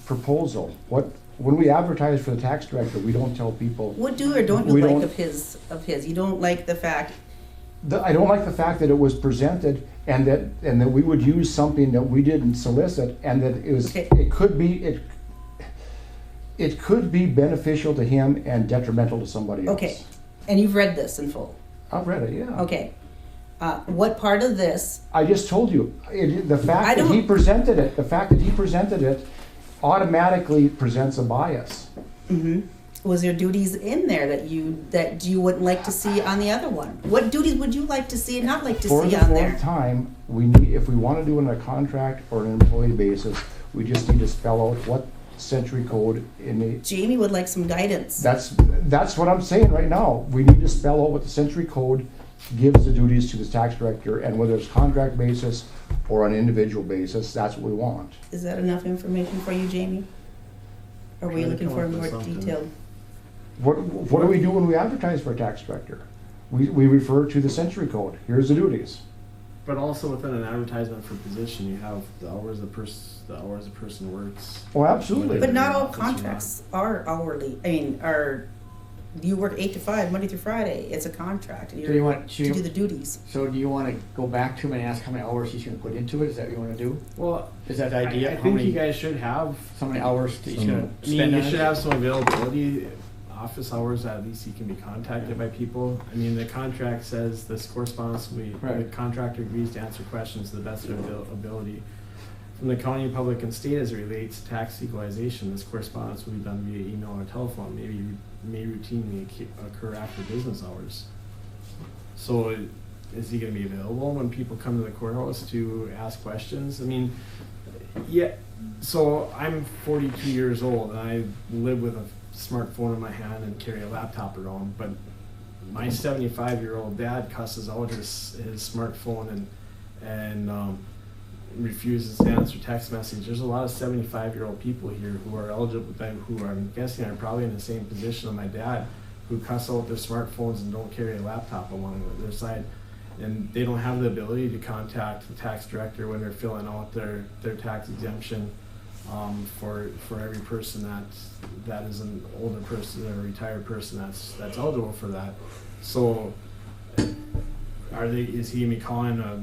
proposal. When we advertise for the tax director, we don't tell people. What do or don't you like of his? You don't like the fact. I don't like the fact that it was presented and that we would use something that we didn't solicit, and that it was. Okay. It could be beneficial to him and detrimental to somebody else. Okay, and you've read this in full. I've read it, yeah. Okay, what part of this? I just told you the fact that he presented it. The fact that he presented it automatically presents a bias. Mm-hmm. Was there duties in there that you wouldn't like to see on the other one? What duties would you like to see and not like to see on there? For the fourth time, we need, if we want to do it on a contract or an employee basis, we just need to spell out what century code in the. Jamie would like some guidance. That's what I'm saying right now. We need to spell out what the century code gives the duties to the tax director, and whether it's contract basis or on an individual basis, that's what we want. Is that enough information for you, Jamie? Or are we looking for more detailed? What do we do when we advertise for a tax director? We refer to the century code. Here's the duties. But also within an advertisement for position, you have the hours a person works. Oh, absolutely. But not all contracts are hourly. I mean, you work 8 to 5 Monday through Friday. It's a contract. So you want to do the duties. So do you want to go back to him and ask how many hours he's going to put into it? Is that what you want to do? Well, is that the idea? I think you guys should have so many hours that he's going to spend. I mean, you should have some availability, office hours that at least he can be contacted by people. I mean, the contract says this correspondence the contractor agrees to answer questions to the best of their ability. From the county, public, and state as it relates to tax equalization, this correspondence will be done via email or telephone, may routinely occur after business hours. So is he going to be available when people come to the courthouse to ask questions? I mean, yeah, so I'm 42 years old and I live with a smartphone in my hand and carry a laptop around, but my 75-year-old dad cusses out his smartphone and refuses to answer text message. There's a lot of 75-year-old people here who are eligible, who I'm guessing are probably in the same position of my dad, who cuss out their smartphones and don't carry a laptop along their side. And they don't have the ability to contact the tax director when they're filling out their tax exemption for every person that is an older person or a retired person that's eligible for that. So is he gonna be calling a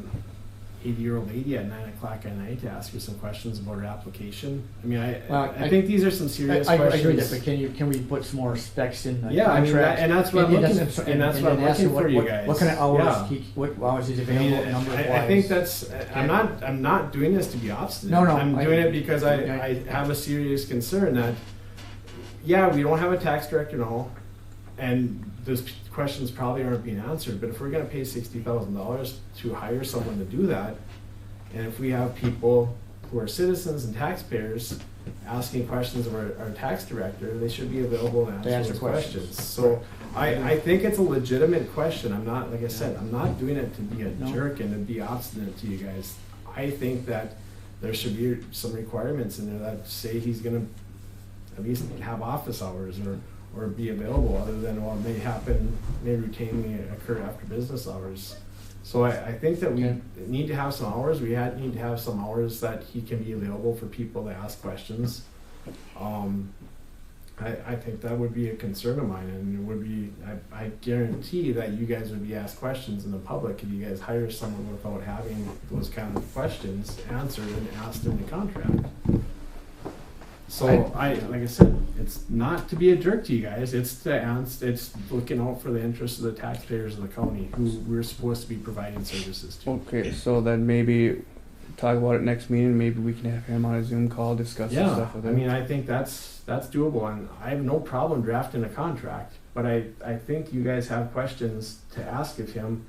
80-year-old lady at 9 o'clock at night to ask her some questions about her application? I mean, I think these are some serious I questions. agree with that, but can we put some more specs in the Yeah, I mean, contract? and that's what I'm looking then ask him for you guys. What kind of hours, Yeah. what hours he's I mean, available, number of I wives. think that's. I'm not doing this to be obstinate. No, I'm doing it because I have a serious concern that, yeah, we don't have a tax director now, and those questions probably aren't being answered. But if we're going to pay $60,000 to hire someone to do that, and if we have people who are citizens and taxpayers asking questions of our tax director, they should be available to answer those questions. So I think it's a legitimate question. I'm not, like I said, I'm not doing it to be a jerk and to be obstinate to you guys. I think that there should be some requirements in there that say he's gonna at least have office hours or be available, other than what may routinely occur after business hours. So I think that we need to have some hours. We need to have some hours that he can be available for people to ask questions. I think that would be a concern of mine, and it would be, I guarantee that you guys would be asked questions in the public if you guys hire someone without having those kind of questions answered and asked in the contract. So like I said, it's not to be a jerk to you guys. It's looking out for the interests of the taxpayers of the county, who we're supposed to be providing services to. Okay, so then maybe talk about it next meeting. Maybe we can have him on a Zoom call, discuss some Yeah, stuff with I him. mean, I think that's doable, and I have no problem drafting a contract, but I think you guys have questions to ask of him,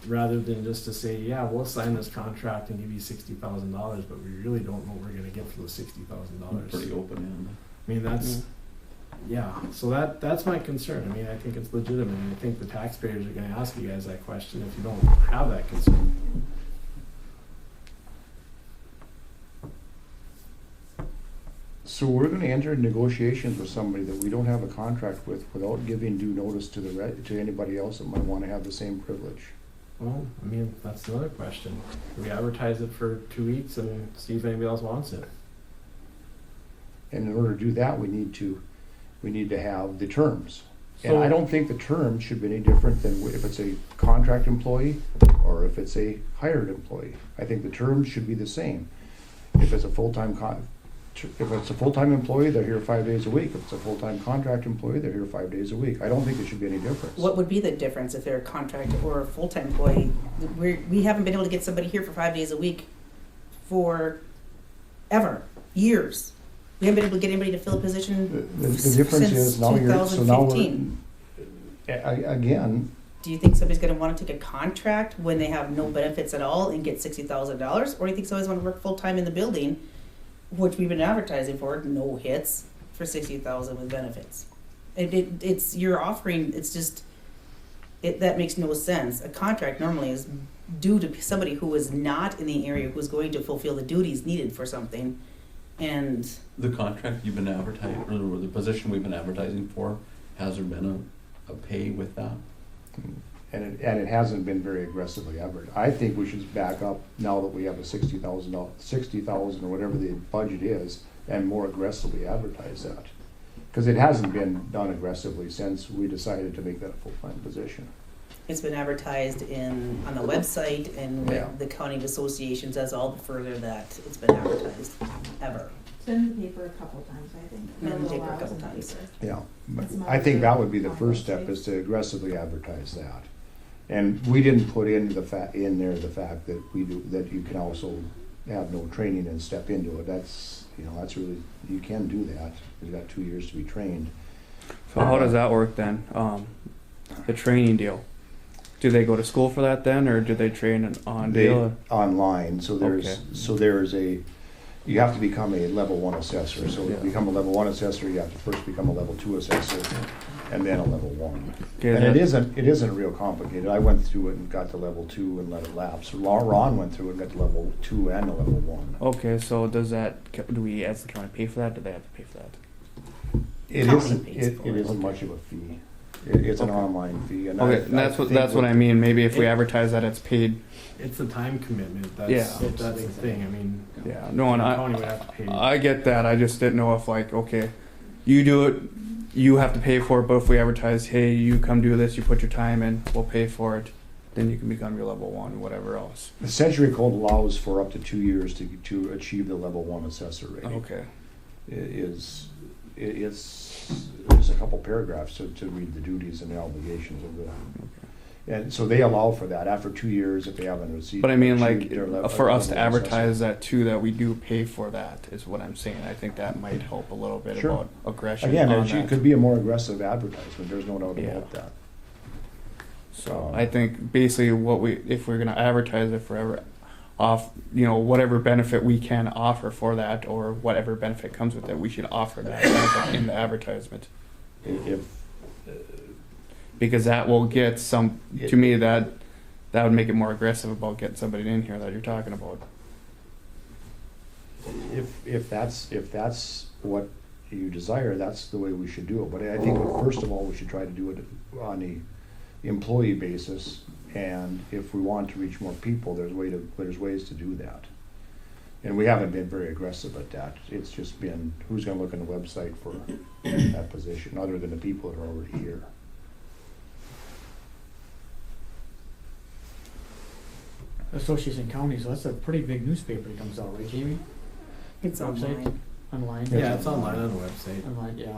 rather than just to say, yeah, we'll sign this contract and give you $60,000, but we really don't know what we're gonna get for those $60,000. Pretty open-ended. I mean, that's, yeah, so that's my concern. I mean, I think it's legitimate, and I think the taxpayers are gonna ask you guys that question if you don't have that concern. So we're gonna enter negotiations with somebody that we don't have a contract with without giving due notice to to anybody else that might wanna have the same privilege. Well, I mean, that's another question. We advertise it for 2 weeks and see if anybody else wants it. And in order to do that, we need to have the terms. And So- I don't think the terms should be any different than if it's a contract employee or if it's a hired employee. I think the terms should be the same. If it's a full-time employee, they're here 5 days a week. If it's a full-time contract employee, they're here 5 days a week. I don't think there should be any difference. What would be the difference if they're a contract or a full-time employee? We haven't been able to get somebody here for 5 days a week for years. We haven't been able to get anybody to fill a position The difference since is now you're, so now we're, 2015. again, Do you think somebody's gonna wanna take a contract when they have no benefits at all and get $60,000? Or do you think somebody's wanna work full-time in the building, which we've been advertising for, no hits, for $60,000 with benefits? It's, you're offering, it's just, that makes no sense. A contract normally is due to somebody who is not in the area, who's going to fulfill the duties needed for something, and The contract you've been advertising, or the position we've been advertising for, has there been a pay with that? and it hasn't been very aggressively ever. I think we should back up now that we have a $60,000 or whatever the budget is, and more aggressively advertise that. Because it hasn't been done aggressively since we decided to make that a full-time position. it's been advertised on the website and Yeah. with the county associations as all the further that it's been advertised, ever. It's been in the paper a couple times, I think. Been in the For a paper a while, couple it's in the times. paper. Yeah, but It's I think that would be the on first website. step, is to aggressively advertise that. And we didn't put in the fact that that you can also have no training and step into it. That's really, you can do that. You've got 2 years to be trained. So how does that work then? The training deal. Do they go to school for that then, or do they train on deal? Online, so Okay. you have to become a level 1 assessor. So Yeah. to become a level 1 assessor, you have to first become a level 2 assessor. and then a level 1. Okay, And that- it isn't real complicated. I went through it and got to level 2 and let it lapse. Ron went through it and got to level 2 and a level 1. Okay, so do we as the county pay for that? Do they have to pay for that? It County isn't, pays it for it it. isn't much of a fee. It's an Okay. online fee. And Okay, that's what I mean. Maybe if we advertise that it's paid. It's a time commitment. That's Yeah. that's the thing. I mean, Yeah, no, and the county would have to pay. I get that. I just didn't know if like, okay, you do it, you have to pay for it. But if we advertise, hey, you come do this, you put your time in, we'll pay for it. Then you can become your level 1, whatever else. The Century Code allows for up to 2 years to achieve the level 1 assessor rating. Okay. It's there's a couple paragraphs to read the duties and the obligations of the, and so they allow for that after 2 years if they haven't received. But I mean, like, achieved their level- for us to level assessor. advertise that too, that we do pay for that is what I'm saying. I think that might help a little bit Sure. about aggression. Again, on it that. could be a more aggressive advertisement, there's no doubt Yeah. about that. So I think basically if we're gonna advertise it forever, off, whatever benefit we can offer for that, or whatever benefit comes with it, we should offer that benefit in the advertisement. If, Because that will get to me, that would make it more aggressive about getting somebody in here that you're talking about. if that's what you desire, that's the way we should do it. But I think first of all, we should try to do it on the employee basis. And if we want to reach more people, there's ways to do that. And we haven't been very aggressive at that. It's just been, who's gonna look on the website for that position, other than the people that are already here. Association Counties, that's a pretty big newspaper that comes out, right, Jamie? It's Website? online. Online? Yeah, it's online on the website. Online, yeah.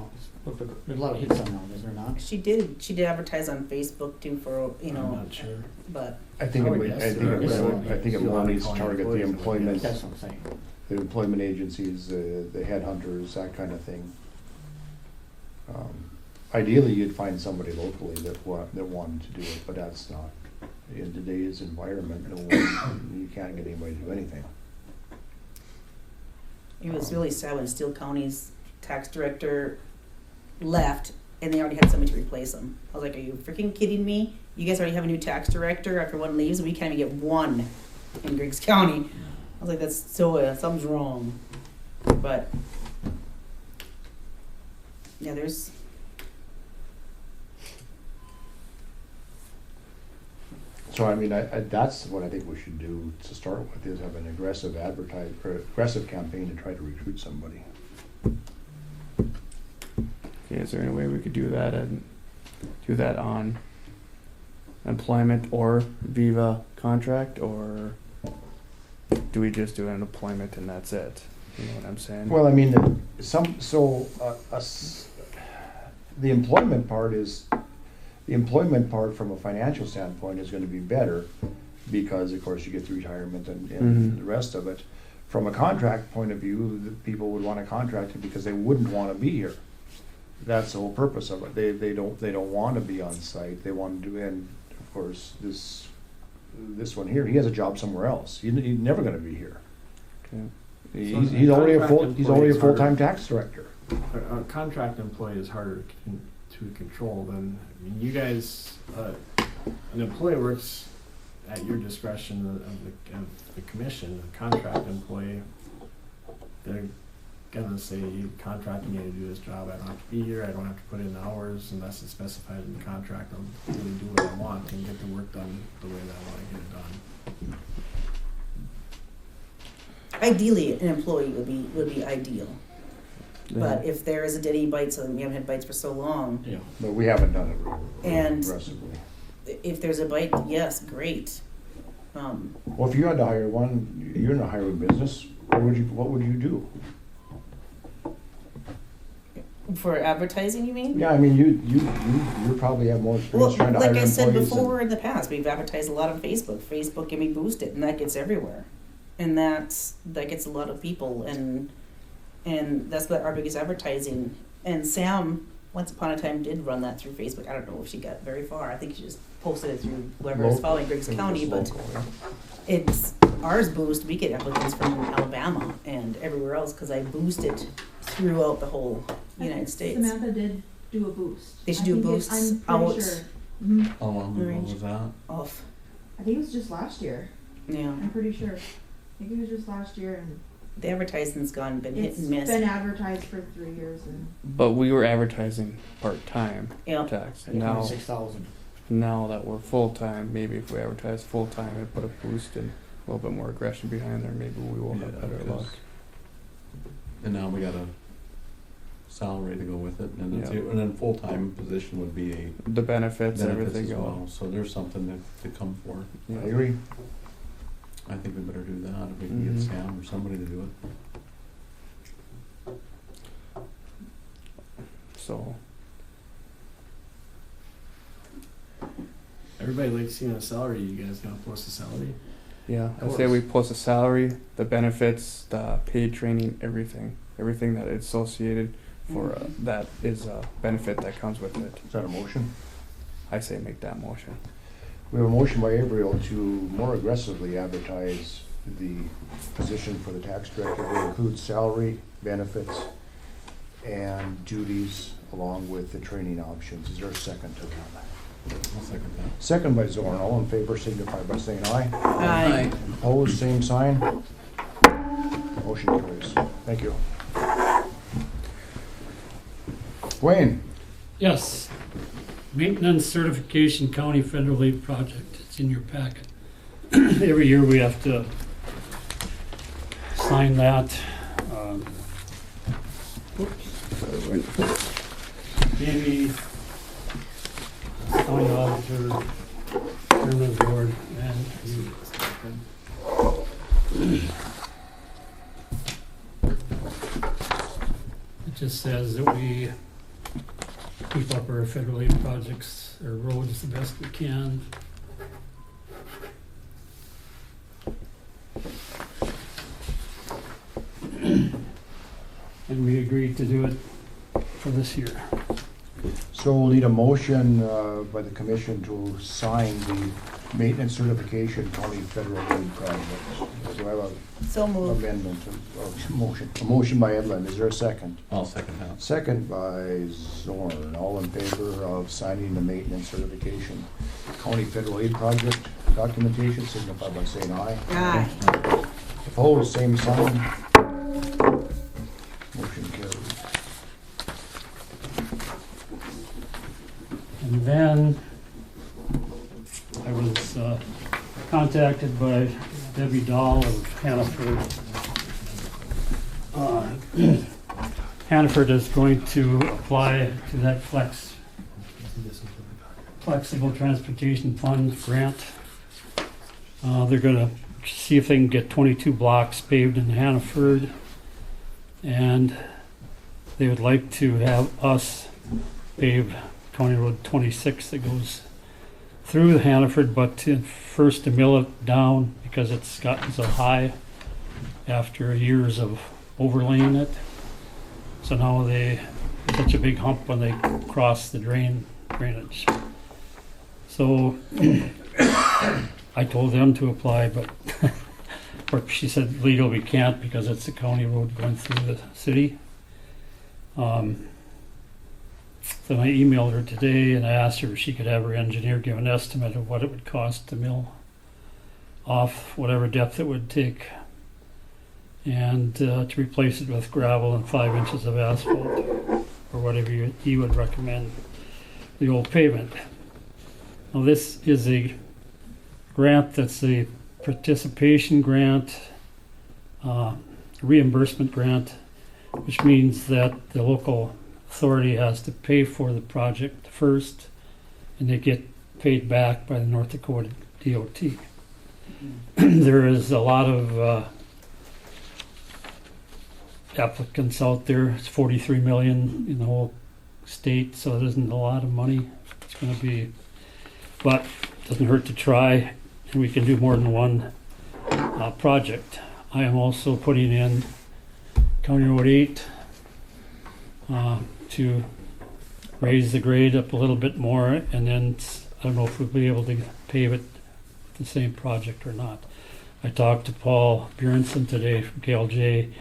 There's a lot of hits on that, is there not? She did advertise on Facebook too for, I'm not sure. but I think Oh, it yes, more needs to target the employment, That's what I'm saying. the employment agencies, the headhunters, that kind of thing. Ideally, you'd find somebody locally that wanted to do it, but that's not, in today's environment, you can't get anybody to do anything. it was really sad when Steele County's tax director left and they already had somebody to replace him. I was like, are you freaking kidding me? You guys already have a new tax director after one leaves and we can't even get one in Griggs County. I was like, that's so, something's wrong. But, yeah, there's, So I mean, that's what I think we should do to start with, is have an aggressive aggressive campaign to try to recruit somebody. Okay, is there any way we could do that and do that on employment or Viva contract, or do we just do an employment and that's it? You know what I'm saying? Well, I mean, the employment part from a financial standpoint is gonna be better, because of course you get the retirement and Mhm. the rest of it. From a contract point of view, the people would wanna contract it because they wouldn't wanna be here. That's the whole purpose of it. They don't wanna be on site, they wanna do, and of course, this one here, he has a job somewhere else, he's never gonna be here. Okay. He's already a contract he's already a employees full-time are- tax director. A contract employee is harder to control than, I mean, you guys, an employee works at your discretion of the commission. A contract employee, they're gonna say, you contracted me to do this job, I don't have to be here, I don't have to put in hours unless it's specified in the contract. I'll really do what I want and get the work done the way that I wanna get it done. ideally, an employee would be ideal. But if there is a Denny Bites, and we haven't had bites for so long, Yeah. But we haven't done it really And- aggressively. if there's a bite, yes, great. Well, if you had to hire one, you're in a hiring business, what would you do? For advertising, you mean? Yeah, I mean, you probably have more Well, experience trying to hire like I employees. said before than- in the past, we've advertised a lot on Facebook. Facebook can be boosted, and that gets everywhere, and that gets a lot of people, and that's what our biggest advertising. And Sam, once upon a time, did run that through Facebook. I don't know if she got very far. I think she just posted it through whoever is Local. following Griggs I think County, it's but local, yeah. it's ours boost. We get applicants from Alabama and everywhere else because I boost it throughout the whole United States. Samantha did do a boost. They should I do think boosts I'm out. pretty sure. Mhm. How long ago Range. was that? Off, I think it was just last year. yeah. I'm pretty sure. I think it was just last year, and The advertisement's been hit it's and miss. been advertised for 3 years. And But we were advertising part-time Yeah, tax. And now, 26,000. now that we're full-time, maybe if we advertise full-time and put a boost and a little bit more aggression behind there, maybe we will have Yeah, better because- luck. And now we got a salary to go with it, and it's, Yeah. and then full-time position would be a The benefits, benefits everything as else. well, so there's something to come for. Yeah. I agree. I think we better do that, if we can get Mhm. Sam or somebody to do it. So, Everybody likes seeing a salary. You guys gonna post a salary? yeah, Of I say we course. post a salary, the benefits, the paid training, everything that is associated for that is a benefit that comes with it. Is that a motion? I say make that motion. We have a motion by Avriel to more aggressively advertise the position for the tax director. It will include salary, benefits, and duties along with the training options. Is there a second to that? I'll second that. Second by Zorn. All in favor signify by saying aye. Aye. Opposed, same sign. Motion carries. Thank you. Wayne, Yes, Maintenance Certification County Federal Aid Project, it's in your packet. Every year we have to sign that. Jamie, county auditor, chairman of the board, and it just says that we keep up our federal aid projects, or roads the best we can. And we agreed to do it for this year. so we'll need a motion by the commission to sign the maintenance certification county federal aid project. Do I have So an moved. amendment of motion? A motion by Edlund. Is there a second? I'll second that. Second by Zorn. All in favor of signing the maintenance certification county federal aid project documentation, signify by saying aye. Aye. Opposed, same sign. Motion carries. And then I was contacted by Debbie Dahl of Hannaford. Hannaford is going to apply to that Flexible Transportation Fund grant. They're gonna see if they can get 22 blocks paved in Hannaford. And they would like to have us pave County Road 26 that goes through Hannaford, but first to mill it down because it's gotten so high after years of overlaying it. So now such a big hump when they cross the drainage. So I told them to apply, but or she said legal we can't because it's a county road going through the city. So I emailed her today and I asked her if she could have her engineer give an estimate of what it would cost to mill off whatever depth it would take and to replace it with gravel and 5 inches of asphalt or whatever you would recommend the old pavement. Now this is a grant that's a participation grant, reimbursement grant, which means that the local authority has to pay for the project first, and they get paid back by the North Dakota DOT. There is a lot of applicants out there. It's 43 million in the whole state, so it isn't a lot of money. It's going to be, but it doesn't hurt to try, and we can do more than one project. I am also putting in County Road 8 to raise the grade up a little bit more, and then I don't know if we'll be able to pave it with the same project or not. I talked to Paul Bjornson today from KLJ.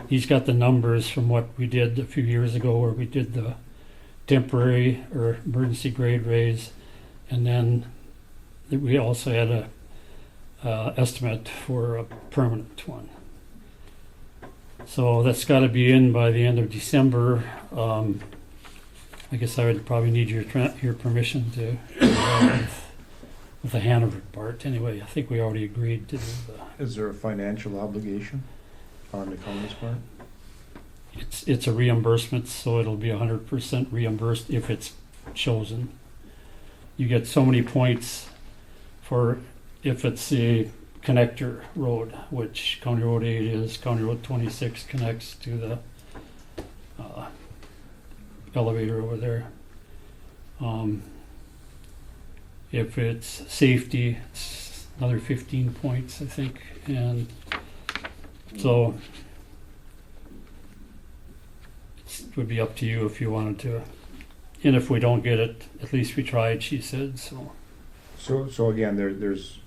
He's got the numbers from what we did a few years ago where we did the temporary or emergency grade raise, and then we also had a estimate for a permanent one. So that's got to be in by the end of December. I guess I would probably need your permission to with the Hanover part. Anyway, I think we already agreed to do the. Is there a financial obligation on the county's part? It's a reimbursement, so it'll be 100% reimbursed if it's chosen. You get so many points for if it's a connector road, which County Road 8 is. County Road 26 connects to the elevator over there. If it's safety, it's another 15 points, I think. And so it would be up to you if you wanted to. And if we don't get it, at least we tried, she said. So again, there's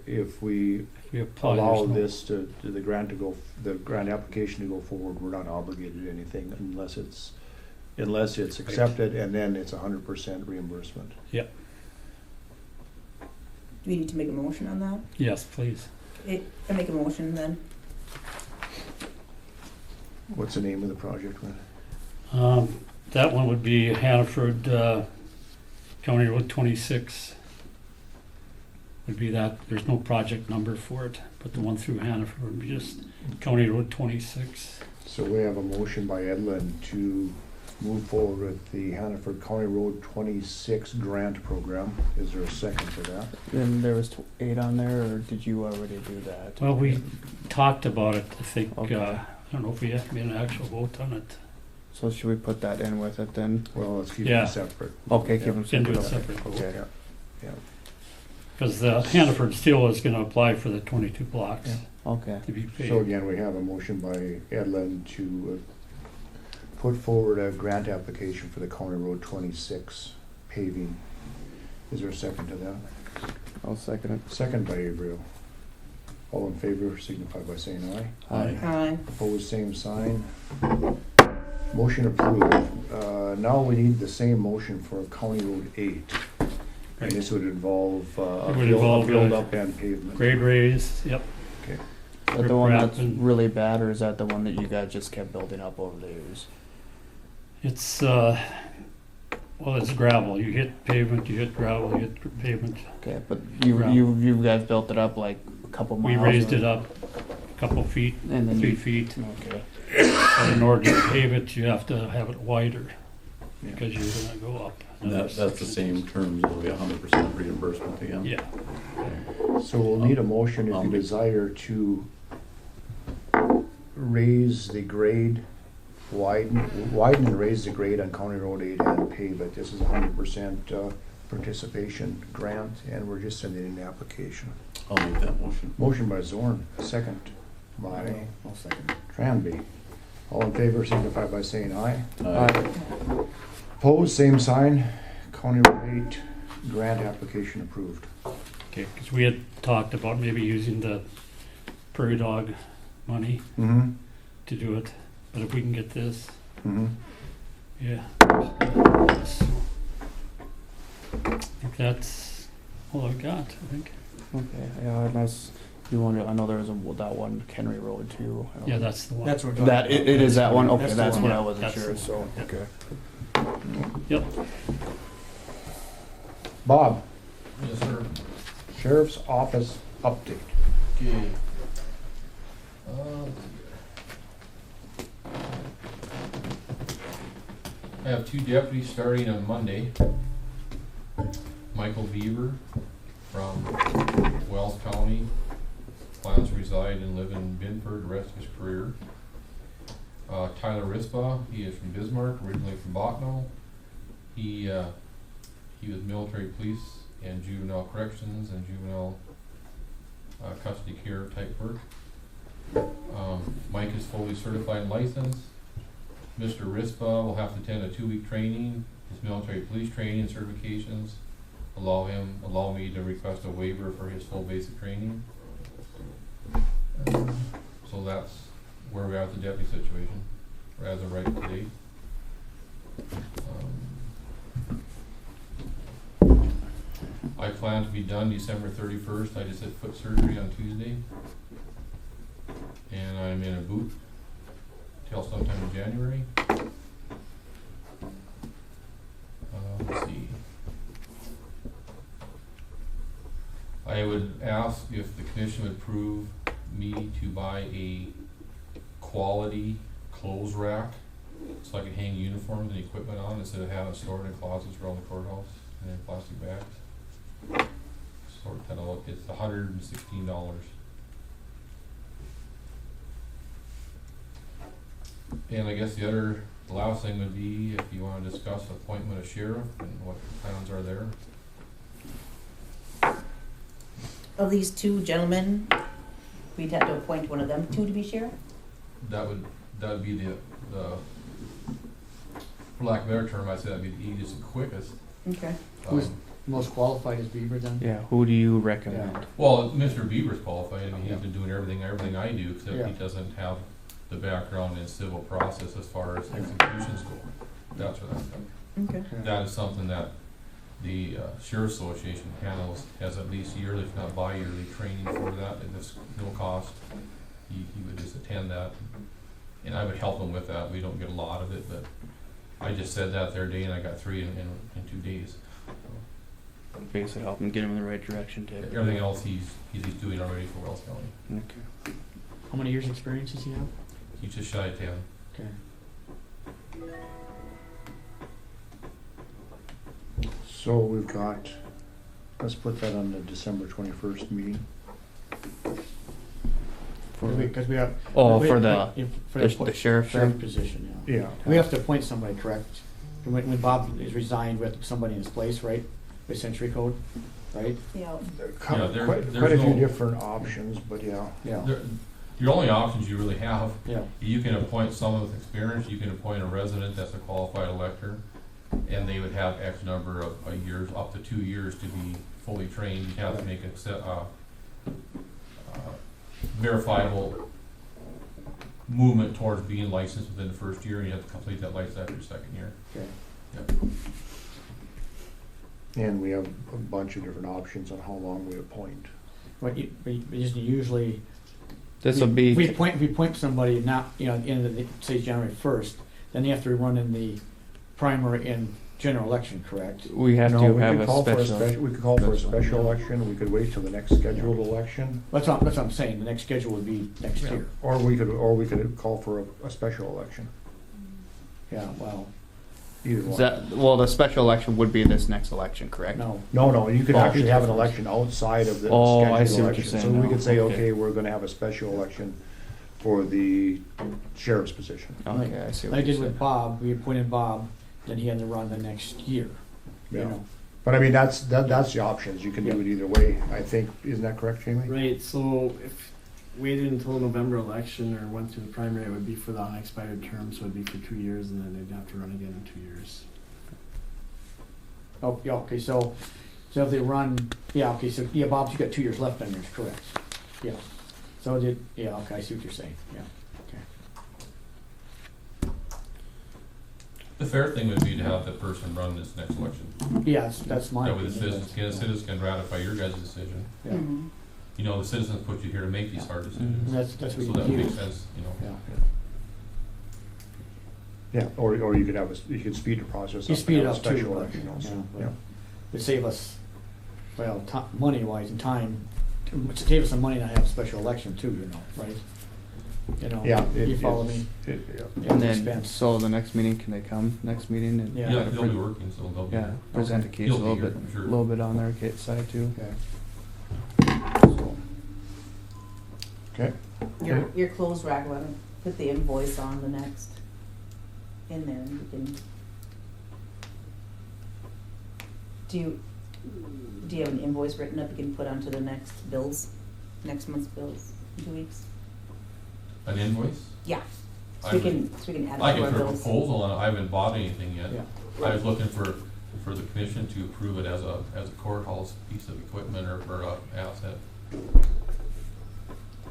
if we We apply, allow there's no- this to the grant application to go forward, we're not obligated to anything unless it's accepted, and then it's 100% reimbursement. Do we need to make a motion on that? Yes, please. I make a motion then. What's the name of the project? That one would be Hannaford, County Road 26. Would be that. There's no project number for it, but the one through Hannaford would be just County Road 26. So we have a motion by Edlin to move forward with the Hannaford County Road 26 grant program. Is there a second to that? Then there was 8 on there, or did you already do that? Well, we talked about it, I think. Okay. I don't know if we have made an actual vote on it. So should we put that in with it then? Well, let's keep Yeah. it separate. Okay, Yeah. keep them Can do a separate. separate vote. Okay. Yeah. Because Hannaford still is going to apply for the 22 blocks Okay. to be paid. So again, we have a motion by Edlin to put forward a grant application for the County Road 26 paving. Is there a second to that? I'll second it. Second by Averill. All in favor signify by saying aye. Aye. Aye. Opposed, same sign. Motion approved. Now we need the same motion for County Road 8. And this would involve a It would involve, build up and pavement. Grade raise, yep. Okay. Is that the one that's Riprap and- really bad, or is that the one that you guys just kept building up over the years? It's, well, it's gravel. You hit pavement, you hit gravel, you hit pavement. Okay, but you guys built it up like a couple We miles. raised it up a couple feet, And then 3 you, feet. okay. But in order to pave it, you have to have it wider Yeah. because you're going to go up. And that's the same terms, it'll be 100% reimbursement again. Yeah. So we'll need a motion if you desire to raise the grade, widen and raise the grade on County Road 8 and pave it. This is 100% participation grant, and we're just sending in the application. I'll make that motion. Motion by Zorn, second by I'll second. Tranby. All in favor signify by saying aye. Aye. Opposed, same sign. County Road 8 grant application approved. Okay, because we had talked about maybe using the prairie dog money Mm-hmm. to do it. But if we can get this, Mm-hmm. yeah. I think that's all I've got, I think. Okay, yeah, and that's, you wanted, I know there was that one, Henry Road too. I don't- Yeah, that's the one. That's what we're talking That, about. it is that one? Okay, the that's one. what I Yeah, wasn't that's sure, the so, one. Yeah. okay. Yep. Bob, Yes, sir. Sheriff's Office update. Okay. I have 2 deputies starting on Monday. Michael Beaver from Wells County, plans to reside and live in Binford the rest of his career. Tyler Rispa, he is from Bismarck, originally from Botno. He was military police and juvenile corrections and juvenile custody care type work. Mike is fully certified and licensed. Mr. Rispa will have to attend a 2-week training. His military police training and certifications allow me to request a waiver for his full basic training. So that's where we are with the deputy situation, as of right today. planned to be done December 31st. I just had foot surgery on Tuesday. And I'm in a boot till sometime in January. Let's see. I would ask if the commission would approve me to buy a quality clothes rack so I can hang uniforms and equipment on instead of having it stored in closets around the courthouse and in plastic bags. Sort that out. It's $116. And I guess the last thing would be if you want to discuss appointment of sheriff and what plans are there. Of these two gentlemen, we'd have to appoint one of them two to be sheriff? That would be the for lack of a better term, I'd say that'd be the easiest and quickest. Okay. Who's most qualified is Beaver then? Yeah, who do you recommend? Well, Mr. Bieber's qualified. I mean, he's Yeah. been doing everything I do, except Yeah. he doesn't have the background in civil process as far as executions go. That's where that's coming. Okay. That is something that the Sheriff's Association has at least yearly, if not bi-yearly, training for that, and it's no cost. He would just attend that, and I would help him with that. We don't get a lot of it, but I just said that the other day, and I got 3 in 2 days. Basically help him get him in the right direction to Everything else he's doing already for Wells County. Okay. How many years' experience does he have? He's just shy of 10. Okay. So we've got, let's put that on the December 21st meeting. Because we have. Oh, we- for the for the sheriff sheriff thing? position, yeah. Yeah. We have to appoint somebody, correct? When Bob is resigned, we have to put somebody in his place, right? With Century Code, right? Yeah. Yeah, Quite there's a few no- different options, but yeah. Yeah. Your only options you really have, Yeah. you can appoint someone with experience, you can appoint a resident that's a qualified elector, and they would have X number of years, up to 2 years to be fully trained. You have to make a verifiable movement towards being licensed within the first year, and you have to complete that license after your second year. Okay. Yep. And we have a bunch of different options on how long we appoint. But we usually. This will be We appoint somebody now, in the, say January 1st, then you have to run in the primary and general election, correct? we have No, to we have could a call for special. we could call for a Special, special yeah. election, we could wait till the next scheduled election. That's what I'm saying, the next schedule would be next Yeah. year. Or we could call for a special election, Yeah, well, either Is one. that, the special election would be this next election, correct? no. No, you could Oh, actually have an difference. election outside of the Oh, I scheduled see what you're election. So saying we now. could say, Okay. okay, we're gonna have a special election for the sheriff's position. Okay, I see what Like I you're did with saying. Bob, we appointed Bob, then he had to run the next year, you Yeah. know? But I mean, that's the options, you can do it either way, I think, isn't that correct, Jamie? Right, so if waited until November election or went through the primary, it would be for the unexpired term, so it'd be for 2 years, and then they'd have to run again in 2 years. Oh, yeah, okay, so if they run, Bob, you got 2 years left on yours, correct? Yeah. So okay, I see what you're saying, yeah, okay. The fair thing would be to have the person run this next election. Yeah, that's my That way the opinion. citizens can ratify your guys' decision. Yeah, Mhm. You know, the citizens put you here to make these hard decisions. that's So what that you makes use. sense, you know. Yeah. Yeah, or you could speed the process You up speed and it have a up too, special but, election also, yeah, yeah. It'd save us, well, money-wise and time, to save us some money to have a special election too, right? Yeah. You follow me? Yeah. Yeah, And then, expense. so the next meeting, can they come next meeting and Yeah. Yeah, they'll be working, so they'll be. yeah, present a case a He'll be little here, bit, I'm sure. little bit on their side too. Okay, Your clothes rack, why don't put the invoice on the next, in there, and you can. Do you have an invoice written up you can put onto the next month's bills in 2 weeks? An invoice? Yeah, I so we would- can add I it to can our put a bills. proposal on it, I haven't bought anything yet. Yeah. I was looking for the commission to approve it as a courthouse piece of equipment or a asset.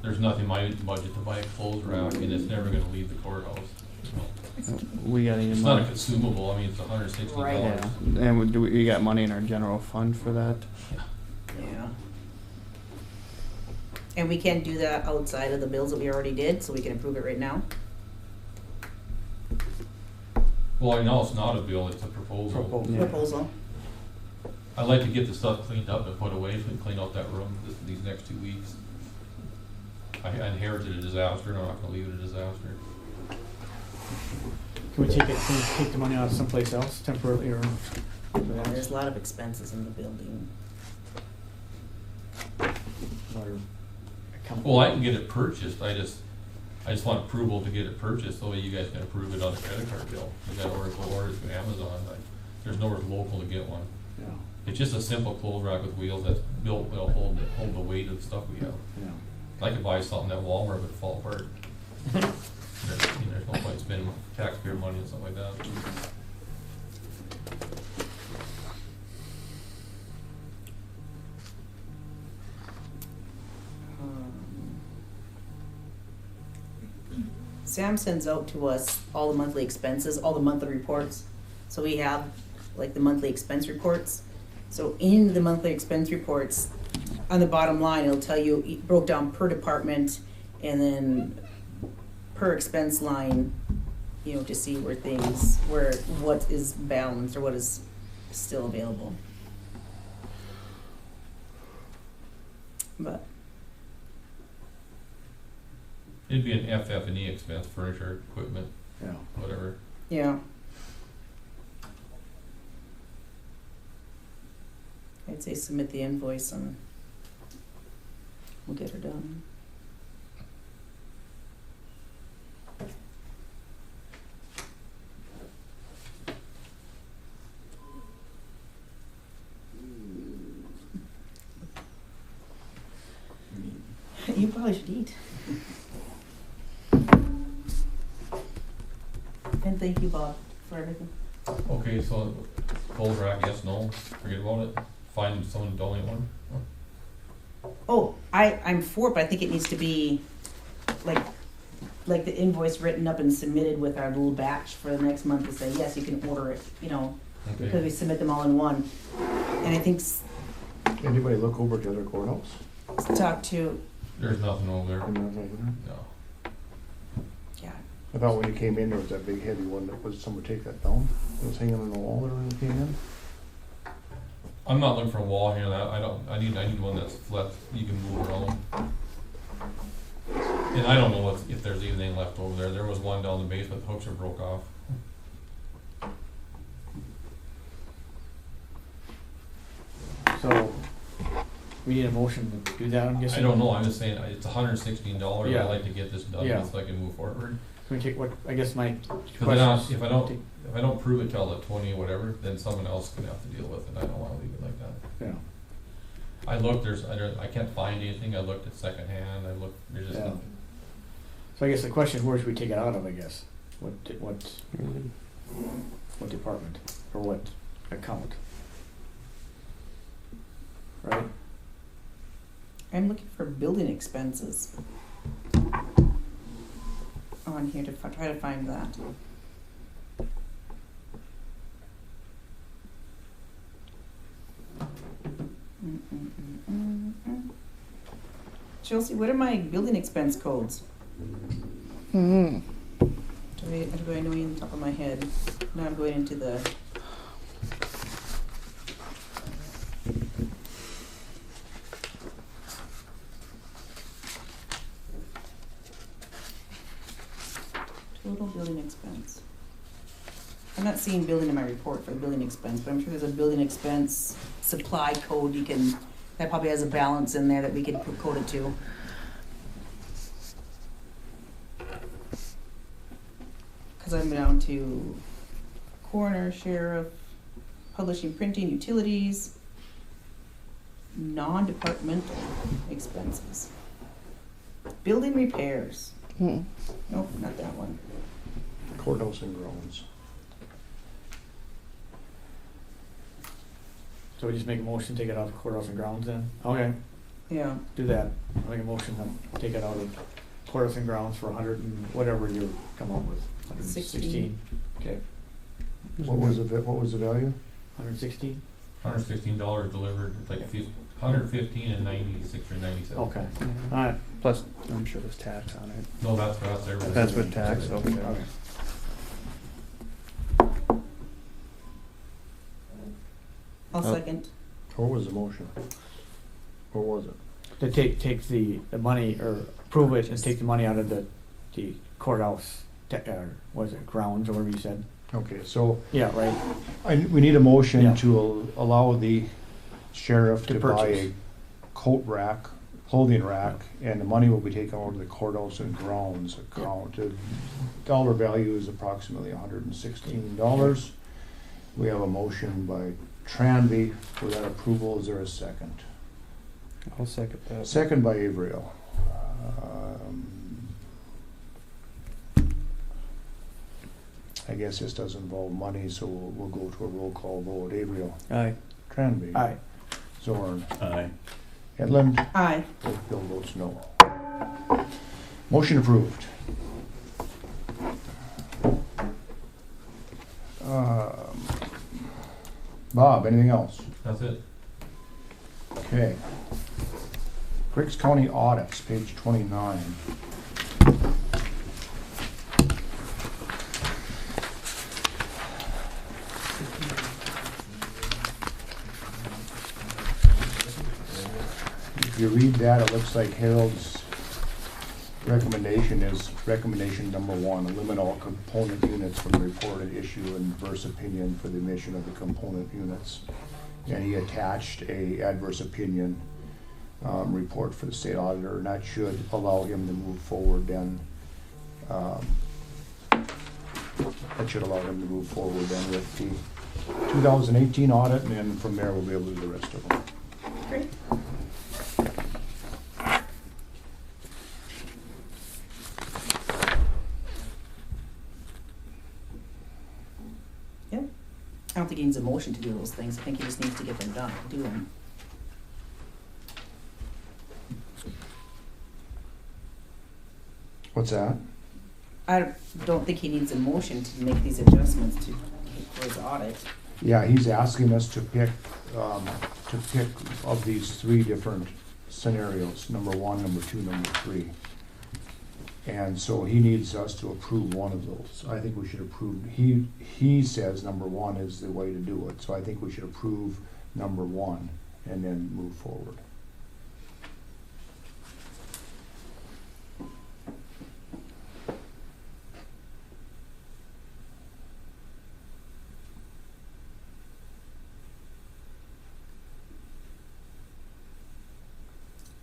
There's nothing in my budget to buy a clothes rack, and it's never gonna leave the courthouse. We got any It's not a money? consumable, I mean, it's $160. Right. Yeah, and we got money in our general fund for that? And we can do that outside of the bills that we already did, so we can approve it right now. Well, I know it's not a bill, it's a proposal. Proposal. Proposal. I'd like to get the stuff cleaned up and put away, so we can clean out that room these next 2 weeks. I inherited a disaster, and I'm not gonna leave it a disaster. Can we take the money out someplace else temporarily or? There's a lot of expenses in the building. Water account? Well, I can get it purchased, I just want approval to get it purchased, so you guys can approve it on a credit card bill. You gotta order it from Amazon, there's nowhere local to get one. Yeah, It's just a simple clothes rack with wheels that's built, will hold the weight of the stuff we have. yeah. I could buy something at Walmart, but it'd fall apart. There's no point spending taxpayer money on something like that. Sam sends out to us all the monthly expenses, all the monthly reports. So we have like the monthly expense reports. So in the monthly expense reports, on the bottom line, it'll tell you, it broke down per department and then per expense line, you know, to see where things, what is balanced or what is still available. But It'd be an FF&E expense, furniture, equipment, Yeah. whatever. yeah. I'd say submit the invoice and we'll get her done. You probably should eat. And thank you, Bob, for everything. Okay, so cold rack, yes, no, forget about it. Find someone to donate one. Oh, I'm for it, but I think it needs to be like the invoice written up and submitted with our little batch for the next month to say, yes, you can order it, you know, because we submit them all in one. And I think Anybody look over to the other courthouse? talk to, There's nothing over there. And nothing over there? No. yeah, I thought when you came in, there was that big heavy one that was, someone take that down? It was hanging on the wall there when you came in? I'm not looking for a wall here. I need one that's flat. You can move around. And I don't know if there's anything left over there. There was one down the basement. The hooks are broke off. So, we need a motion to do that, I'm guessing? I don't know. I'm just saying it's $116. Yeah. I'd like to get this done Yeah. so I can move forward. Can we take what, I guess my Because question if I don't prove it till the 20 or whatever, then someone else is gonna have to deal with it. I don't wanna leave it like that. Yeah, I looked. I can't find anything. I looked at secondhand. There's just Yeah. nothing. so I guess the question is, where should we take it out of, I guess? What department, or what account? Right? I'm looking for building expenses on here to try to find that. Chelsea, what are my building expense codes? Do I know on the top of my head? Now I'm going into the. Total building expense. I'm not seeing building in my report for the building expense, but I'm sure there's a building expense supply code that probably has a balance in there that we could code it to. Cause I'm down to coroner, sheriff, publishing, printing, utilities, non-departmental expenses. Building repairs. Nope, not that one. Courthouse and grounds. So we just make a motion, take it out of courthouse and grounds then? Okay, Yeah, do that. I'll make a motion to take it out of courthouse and grounds for 100 and whatever you come up with. 116. Okay, What was the value? 116? $116 delivered. It's like 115 and 96 or 97. Okay. Plus, I'm sure there's tax on it. No, that's for us, everybody. That's with tax, okay. Okay. I'll second. What was the motion? What was it? To take the money, or approve it and take the money out of the courthouse, or was it grounds, or whatever you said? Okay, so Yeah, right. we need a motion Yeah. to allow the sheriff To to buy purchase. a coat rack, clothing rack, and the money will be taken out of the courthouse and grounds account. The dollar value is approximately $116. We have a motion by Tranby for that approval. Is there a second? I'll second that. Second by Averill. I guess this does involve money, so we'll go to a roll call vote. Averill. Aye. Tranby. Aye. Zorn. Aye. Hedlund. Aye. Both Bill votes no. Motion approved. Bob, anything else? That's it. Okay. Griggs County audits, page 29. If you read that, it looks like Harold's recommendation is recommendation number 1, eliminate all component units from the reported issue and adverse opinion for the omission of the component units. And he attached a adverse opinion report for the state auditor, and that should allow him to move forward then. That should allow him to move forward then with the 2018 audit, and then from there we'll be able to do the rest of them. Great. Yeah. I don't think he needs a motion to do those things. I think he just needs to get them done, do them. What's that? I don't think he needs a motion to make these adjustments for his audit. Yeah, he's asking us to pick of these 3 different scenarios, number 1, number 2, number 3. And so he needs us to approve one of those. I think we should approve, he says number 1 is the way to do it, so I think we should approve number 1 and then move forward.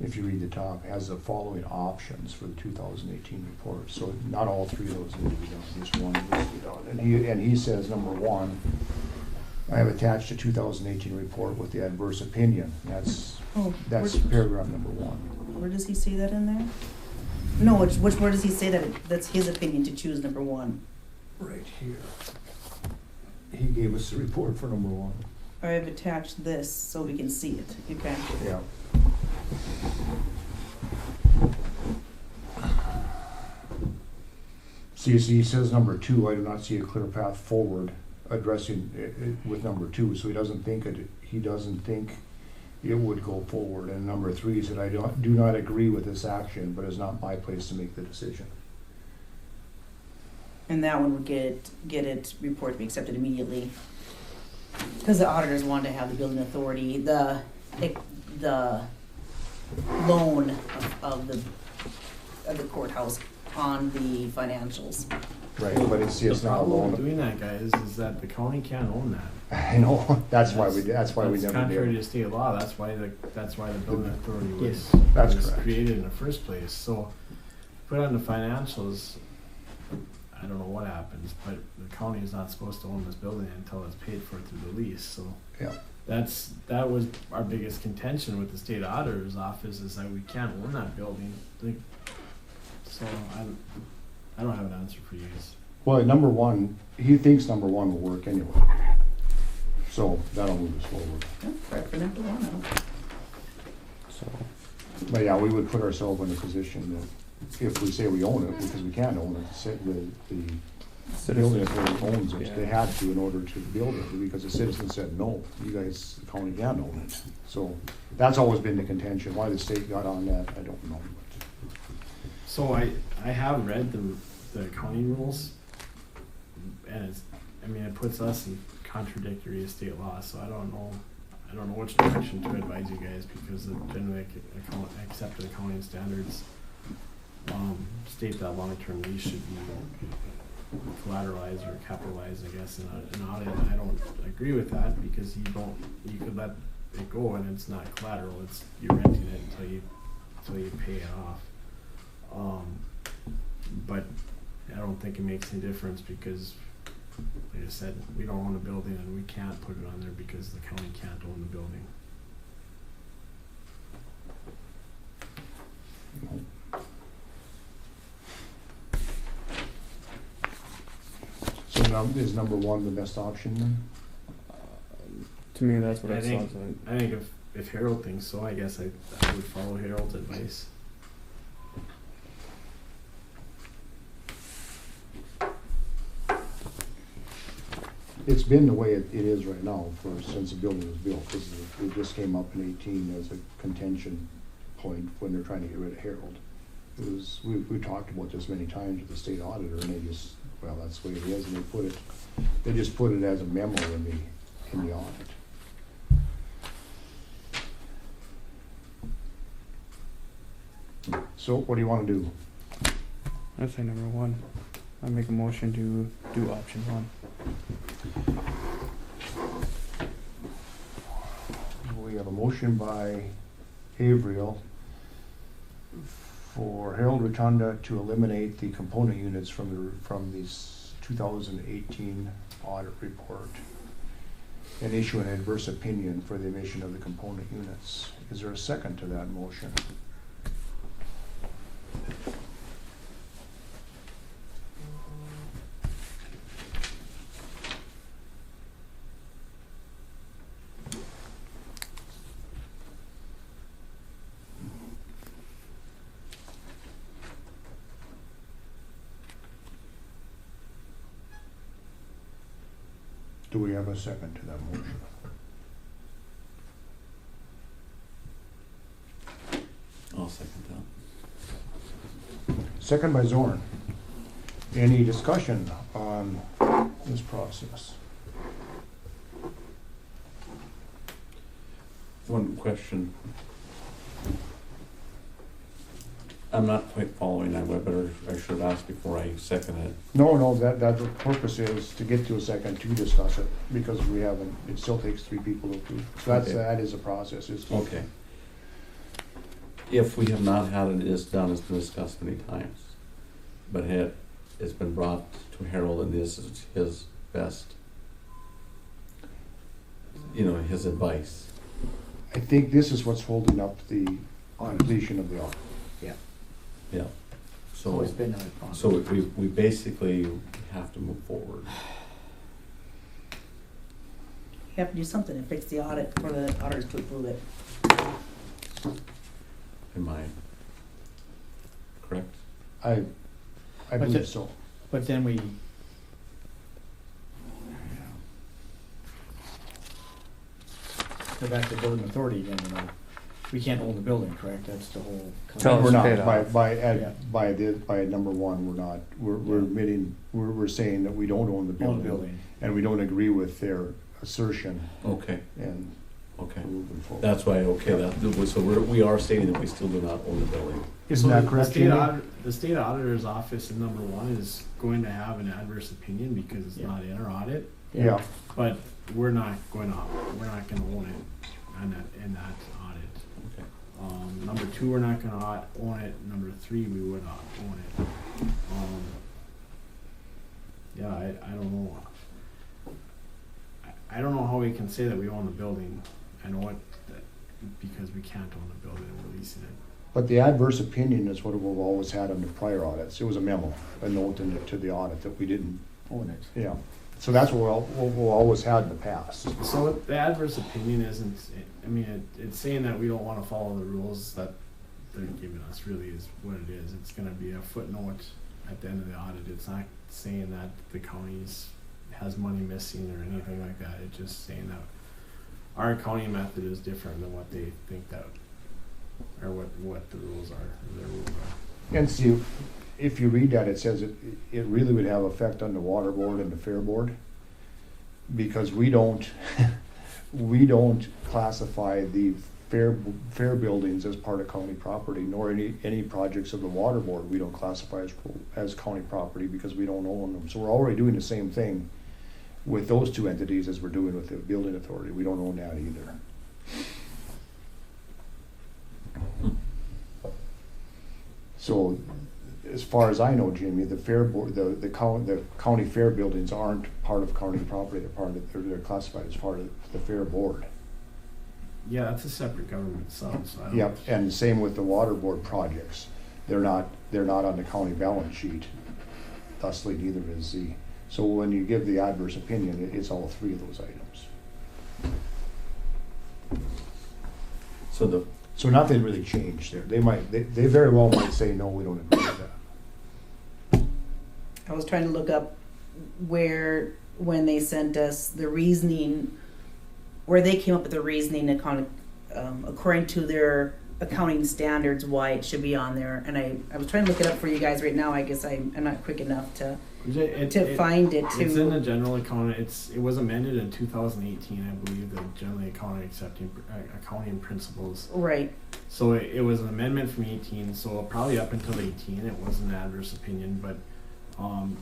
If you read the top, it has the following options for the 2018 report. So not all 3 of those need to be done, just one needs to be done. And he says, number 1, I have attached a 2018 report with the adverse opinion. That's paragraph number 1. Where does he say that in there? No, where does he say that that's his opinion to choose number 1? Right here. He gave us the report for number 1. I have attached this so we can see it. Okay. Yeah. See, he says number 2, I do not see a clear path forward addressing it with number 2, so he doesn't think it would go forward. And number 3, he said, I do not agree with this action, but it's not my place to make the decision. And that one would get it report to be accepted immediately. Because the auditors wanted to have the building authority, the loan of the courthouse on the financials. Right, but it's not a problem with loan. doing that, guys, is that the county can't own that. I know, that's why we never Contrary did. to state law, that's why the building authority was, That's was correct. created in the first place, so put on the financials, I don't know what happens, but the county is not supposed to own this building until it's paid for through the lease, so. Yeah. That was our biggest contention with the state auditor's office, is that we can't own that building, so I don't have an answer for you guys. Well, number 1, he thinks number 1 will work anyway. So that'll move us forward. Yeah, right for number 1. So, But yeah, we would put ourselves in a position that if we say we own it, because we can't own it, building Citizens. authority owns it. Yeah. They had to in order to build it, because the citizens said, no, you guys, the county can't own it. So that's always been the contention. Why the state got on that, I don't know. So I have read the county rules, and it's, I mean, it puts us in contradictory state law, so I don't know which direction to advise you guys, because the generally accepted accounting standards state that long-term lease should be collateralized or capitalized, I guess, in an audit. I don't agree with that, because you could let it go and it's not collateral, it's, you're renting it until you pay it off. But I don't think it makes any difference, because like I said, we don't own the building and we can't put it on there because the county can't own the building. So now, is number one the best option then? To me, that's what I it think- sounds like. I think if Harold thinks so, I guess I would follow Harold's advice. It's been the way it is right now since the building was built, because it just came up in 18 as a contention point when they're trying to get rid of Harold. It was, we talked about this many times with the state auditor, and they just, well, that's the way it is, and they just put it as a memo in the audit. So what do you want to do? I'd say number one. I make a motion to do option one. We have a motion by Haverhill for Harold Rotunda to eliminate the component units from this 2018 audit report and issue an adverse opinion for the emission of the component units. Is there a second to that motion? Do we have a second to that motion? I'll second that. Second by Zorn. Any discussion on this process? One question. I'm not quite following that, I should ask before I second it. No, that the purpose is to get to a second to discuss it, because we haven't, it still takes 3 people to approve. So Okay. that is a process, Okay. If we have not had it, it's done, it's been discussed many times, but it's been brought to Harold, and this is his best, his advice. I think this is what's holding up the completion of the audit. Yeah. So it's been a So we basically have to move forward. You have to do something to fix the audit for the auditors to approve it. Am I correct? I But believe the- so. But then we. Go back to building authority again, we can't own the building, correct? That's the whole. Tell us We're to pay not, it off. by number one, we're not, we're admitting, we're saying that we don't own the Own the building. building. And we don't agree with their assertion, Okay, and okay. we're moving forward. That's why, so we are stating that we still do not own the building. Isn't that correct, Jamie? The state auditor's office in number one is going to have an adverse opinion because it's Yeah. not in our audit, Yeah, but we're not gonna own it in that audit. Okay. Number two, we're not gonna own it. Number three, we would own it. Yeah, I don't know. I don't know how we can say that we own the building. I know it, because we can't own the building and we're leasing it. but the adverse opinion is what we've always had on the prior audits. It was a memo, a note to the audit that we didn't, Own it. yeah. So that's what we've always had in the past. So the adverse opinion isn't, I mean, it's saying that we don't wanna follow the rules that they're giving us, really is what it is. It's gonna be a footnote at the end of the audit. It's not saying that the county's has money missing or anything like that. It's just saying that our accounting method is different than what they think that, or what the rules are, or their rules are. And see, if you read that, it says it really would have effect on the water board and the fair board, because we don't classify the fair buildings as part of county property, nor any projects of the water board we don't classify as county property because we don't own them. So we're already doing the same thing with those two entities as we're doing with the building authority. We don't own that either. So, as far as I know, Jimmy, the fair board, the county fair buildings aren't part of county property. They're classified as part of the fair board. Yeah, that's a separate government sub. So I don't- Yep, and the same with the water board projects. They're not on the county balance sheet. Thusly, neither is the. So when you give the adverse opinion, it's all three of those items. So nothing really changed there. They very well might say, no, we don't agree with that. I was trying to look up when they sent us the reasoning, where they came up with the reasoning according to their accounting standards, why it should be on there. And I was trying to look it up for you guys right now. I guess I'm not quick enough to find it. It's in the general account. It was amended in 2018, I believe, the generally accounting principles. Right. So it was an amendment from 18. So probably up until 18, it was an adverse opinion, but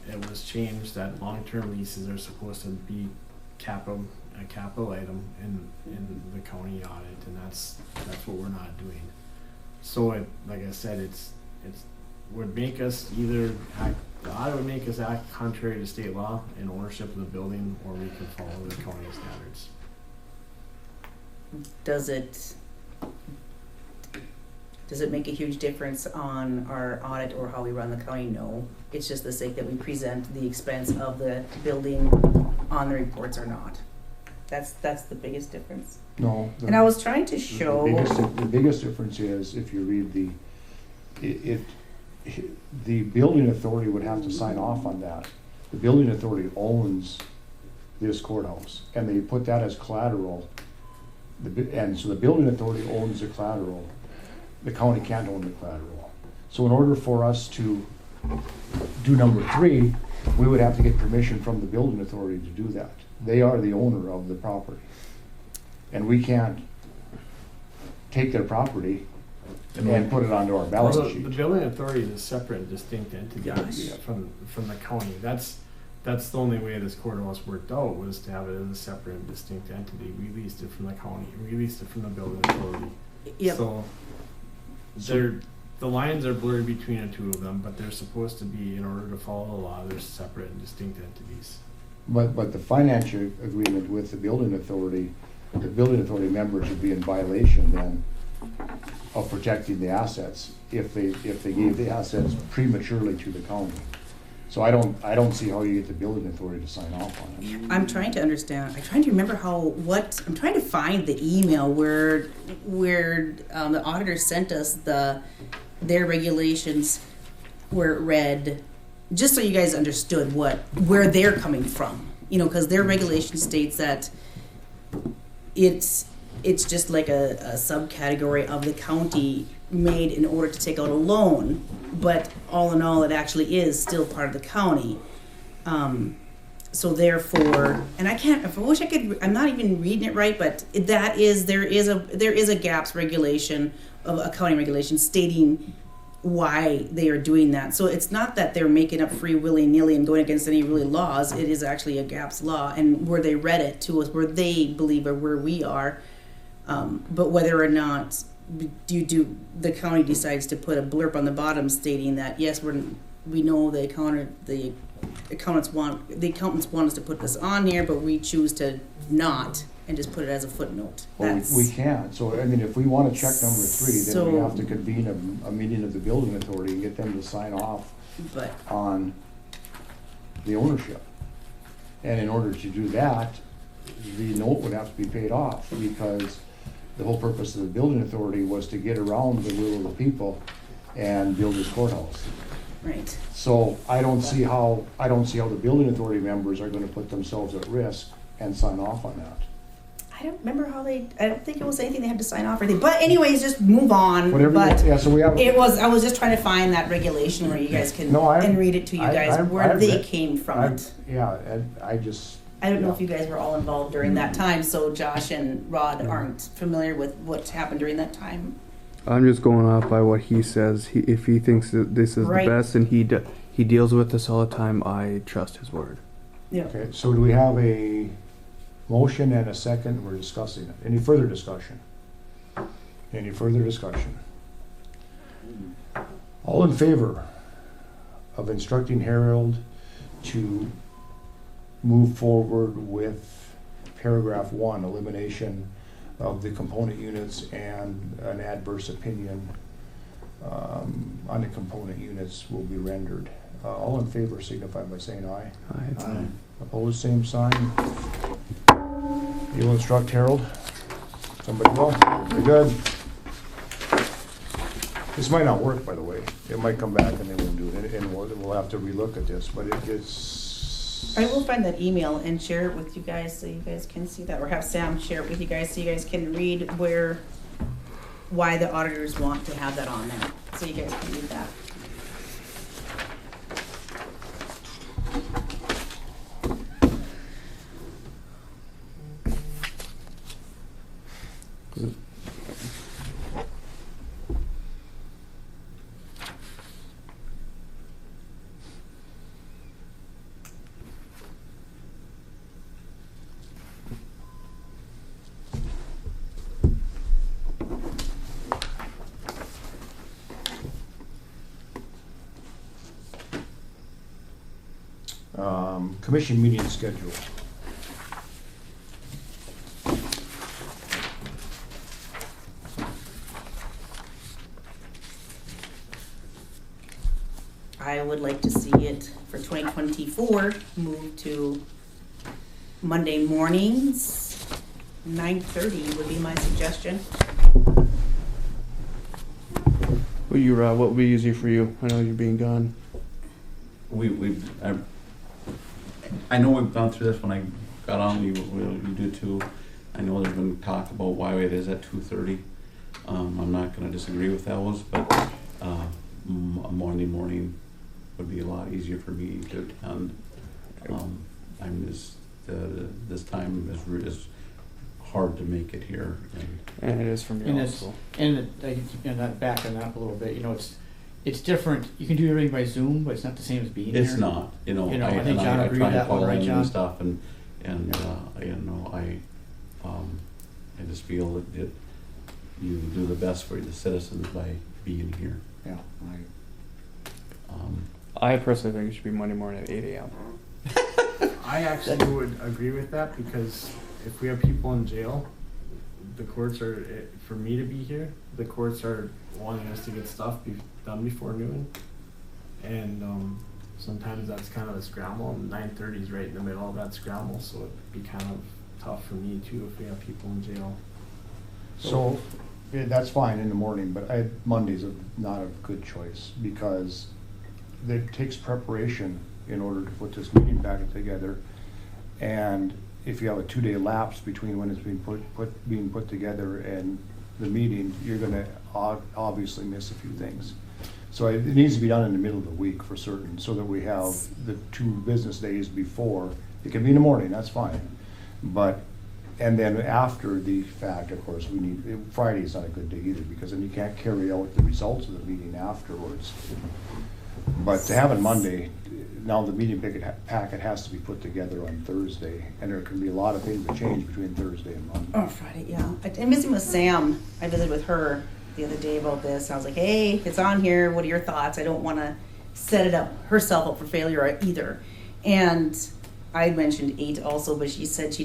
it was changed that long-term leases are supposed to be a capital item in the county audit, and that's what we're not doing. So like I said, it's would make us either act. The audit would make us act contrary to state law in ownership of the building, or we could follow the county standards. Does it make a huge difference on our audit or how we run the county? No. It's just the sake that we present the expense of the building on the reports or not. That's the biggest difference. No. And I was trying to show. The biggest difference is if you read the building authority would have to sign off on that. The building authority owns this courthouse, and they put that as collateral. And so the building authority owns the collateral. The county can't own the collateral. So in order for us to do number 3, we would have to get permission from the building authority to do that. They are the owner of the property. And we can't take their property and put it onto our balance sheet. The building authority is a separate and distinct entity Yes. from the county. That's the only way this courthouse worked out, was to have it as a separate and distinct entity. We leased it from the county. We leased it from the building authority. Yep. So the lines are blurred between the two of them, but they're supposed to be, in order to follow the law, they're separate and distinct entities. But the financial agreement with the building authority members would be in violation then of protecting the assets if they gave the assets prematurely to the county. So I don't see how you get the building authority to sign off on it. I'm trying to understand. I'm trying to remember I'm trying to find the email where the auditor sent us their regulations, where it read, just so you guys understood where they're coming from. Because their regulation states that it's just like a subcategory of the county made in order to take out a loan, but all in all, it actually is still part of the county. So therefore, and I'm not even reading it right, but there is a GAPS regulation, of a county regulation, stating why they are doing that. So it's not that they're making up free willy-nilly and going against any really laws. It is actually a GAPS law, and where they read it to us, where they believe or where we are. But whether or not the county decides to put a blurb on the bottom stating that yes, we know the accountants want us to put this on here, but we choose to not, and just put it as a footnote. Well, we can't. So I mean, if we want to check number 3, then we have to convene a meeting of the building authority and get them to sign off on the ownership. And in order to do that, the note would have to be paid off, because the whole purpose of the building authority was to get around the will of the people and build this courthouse. Right. So I don't see how the building authority members are gonna put themselves at risk and sign off on that. I don't remember how I don't think it was anything they had to sign off or anything. But anyways, just move on. Whatever, But yeah, so we have. I was just trying to find that regulation where you guys can, No, and read it to you guys, where they read- came from it. Yeah, and I just. I don't know yeah. if you guys were all involved during that time, so Josh and Rod aren't familiar with what happened during that time. I'm just going off by what he says. If he thinks that this is Right. the best and he deals with this all the time, I trust his word. Yeah. Okay, so do we have a motion and a second? We're discussing it. Any further discussion? Any further discussion? All in favor of instructing Harold to move forward with paragraph 1, elimination of the component units and an adverse opinion on the component units will be rendered. All in favor signify by saying aye. Aye. Opposed, same sign. You will instruct Harold? Somebody will? Very good. This might not work, by the way. It might come back and they won't do it, and we'll have to relook at this, but it's. I will find that email and share it with you guys so you guys can see that, or have Sam share it with you guys so you guys can read why the auditors want to have that on there, so you guys can read that. Commission meeting schedule. I would like to see it for 2024 move to Monday mornings, 9:30 would be my suggestion. What would be easy for you? I know you're being gone. I know we've gone through this when I got on, you do too. I know there's been talk about why it is at 2:30. I'm not gonna disagree with those, but, a Monday morning would be a lot easier for me to attend. This time is hard to make it here, And it is from And you it's, also. that back on that a little bit, it's different. You can do everything by Zoom, but it's not the same as being here. it's not, I think John I agreed try with and that one, follow right, in John? and stuff, and I just feel that you do the best for the citizens by being here. Yeah, I personally think it should be Monday morning at 8 a.m. I actually would agree with that, because if we have people in jail, the courts are, for me to be here, the courts are wanting us to get stuff done before noon. And sometimes that's kind of a scramble, and 9:30 is right in the middle of that scramble, so it'd be kind of tough for me too if we have people in jail. So, yeah, that's fine in the morning, but Monday's not a good choice, because it takes preparation in order to put this meeting packet together. And if you have a 2-day lapse between when it's being put together and the meeting, you're gonna obviously miss a few things. So it needs to be done in the middle of the week for certain, so that we have the 2 business days before. It can be in the morning, that's fine. And then after the fact, of course, Friday's not a good day either, because then you can't carry out the results of the meeting afterwards. But to have it Monday, now the meeting packet has to be put together on Thursday, and there can be a lot of things that change between Thursday and Monday. Oh, Friday, yeah. I'm visiting with Sam. I visited with her the other day about this. I was like, hey, it's on here. What are your thoughts? I don't want to set it up herself up for failure either. And I mentioned 8 also, but she said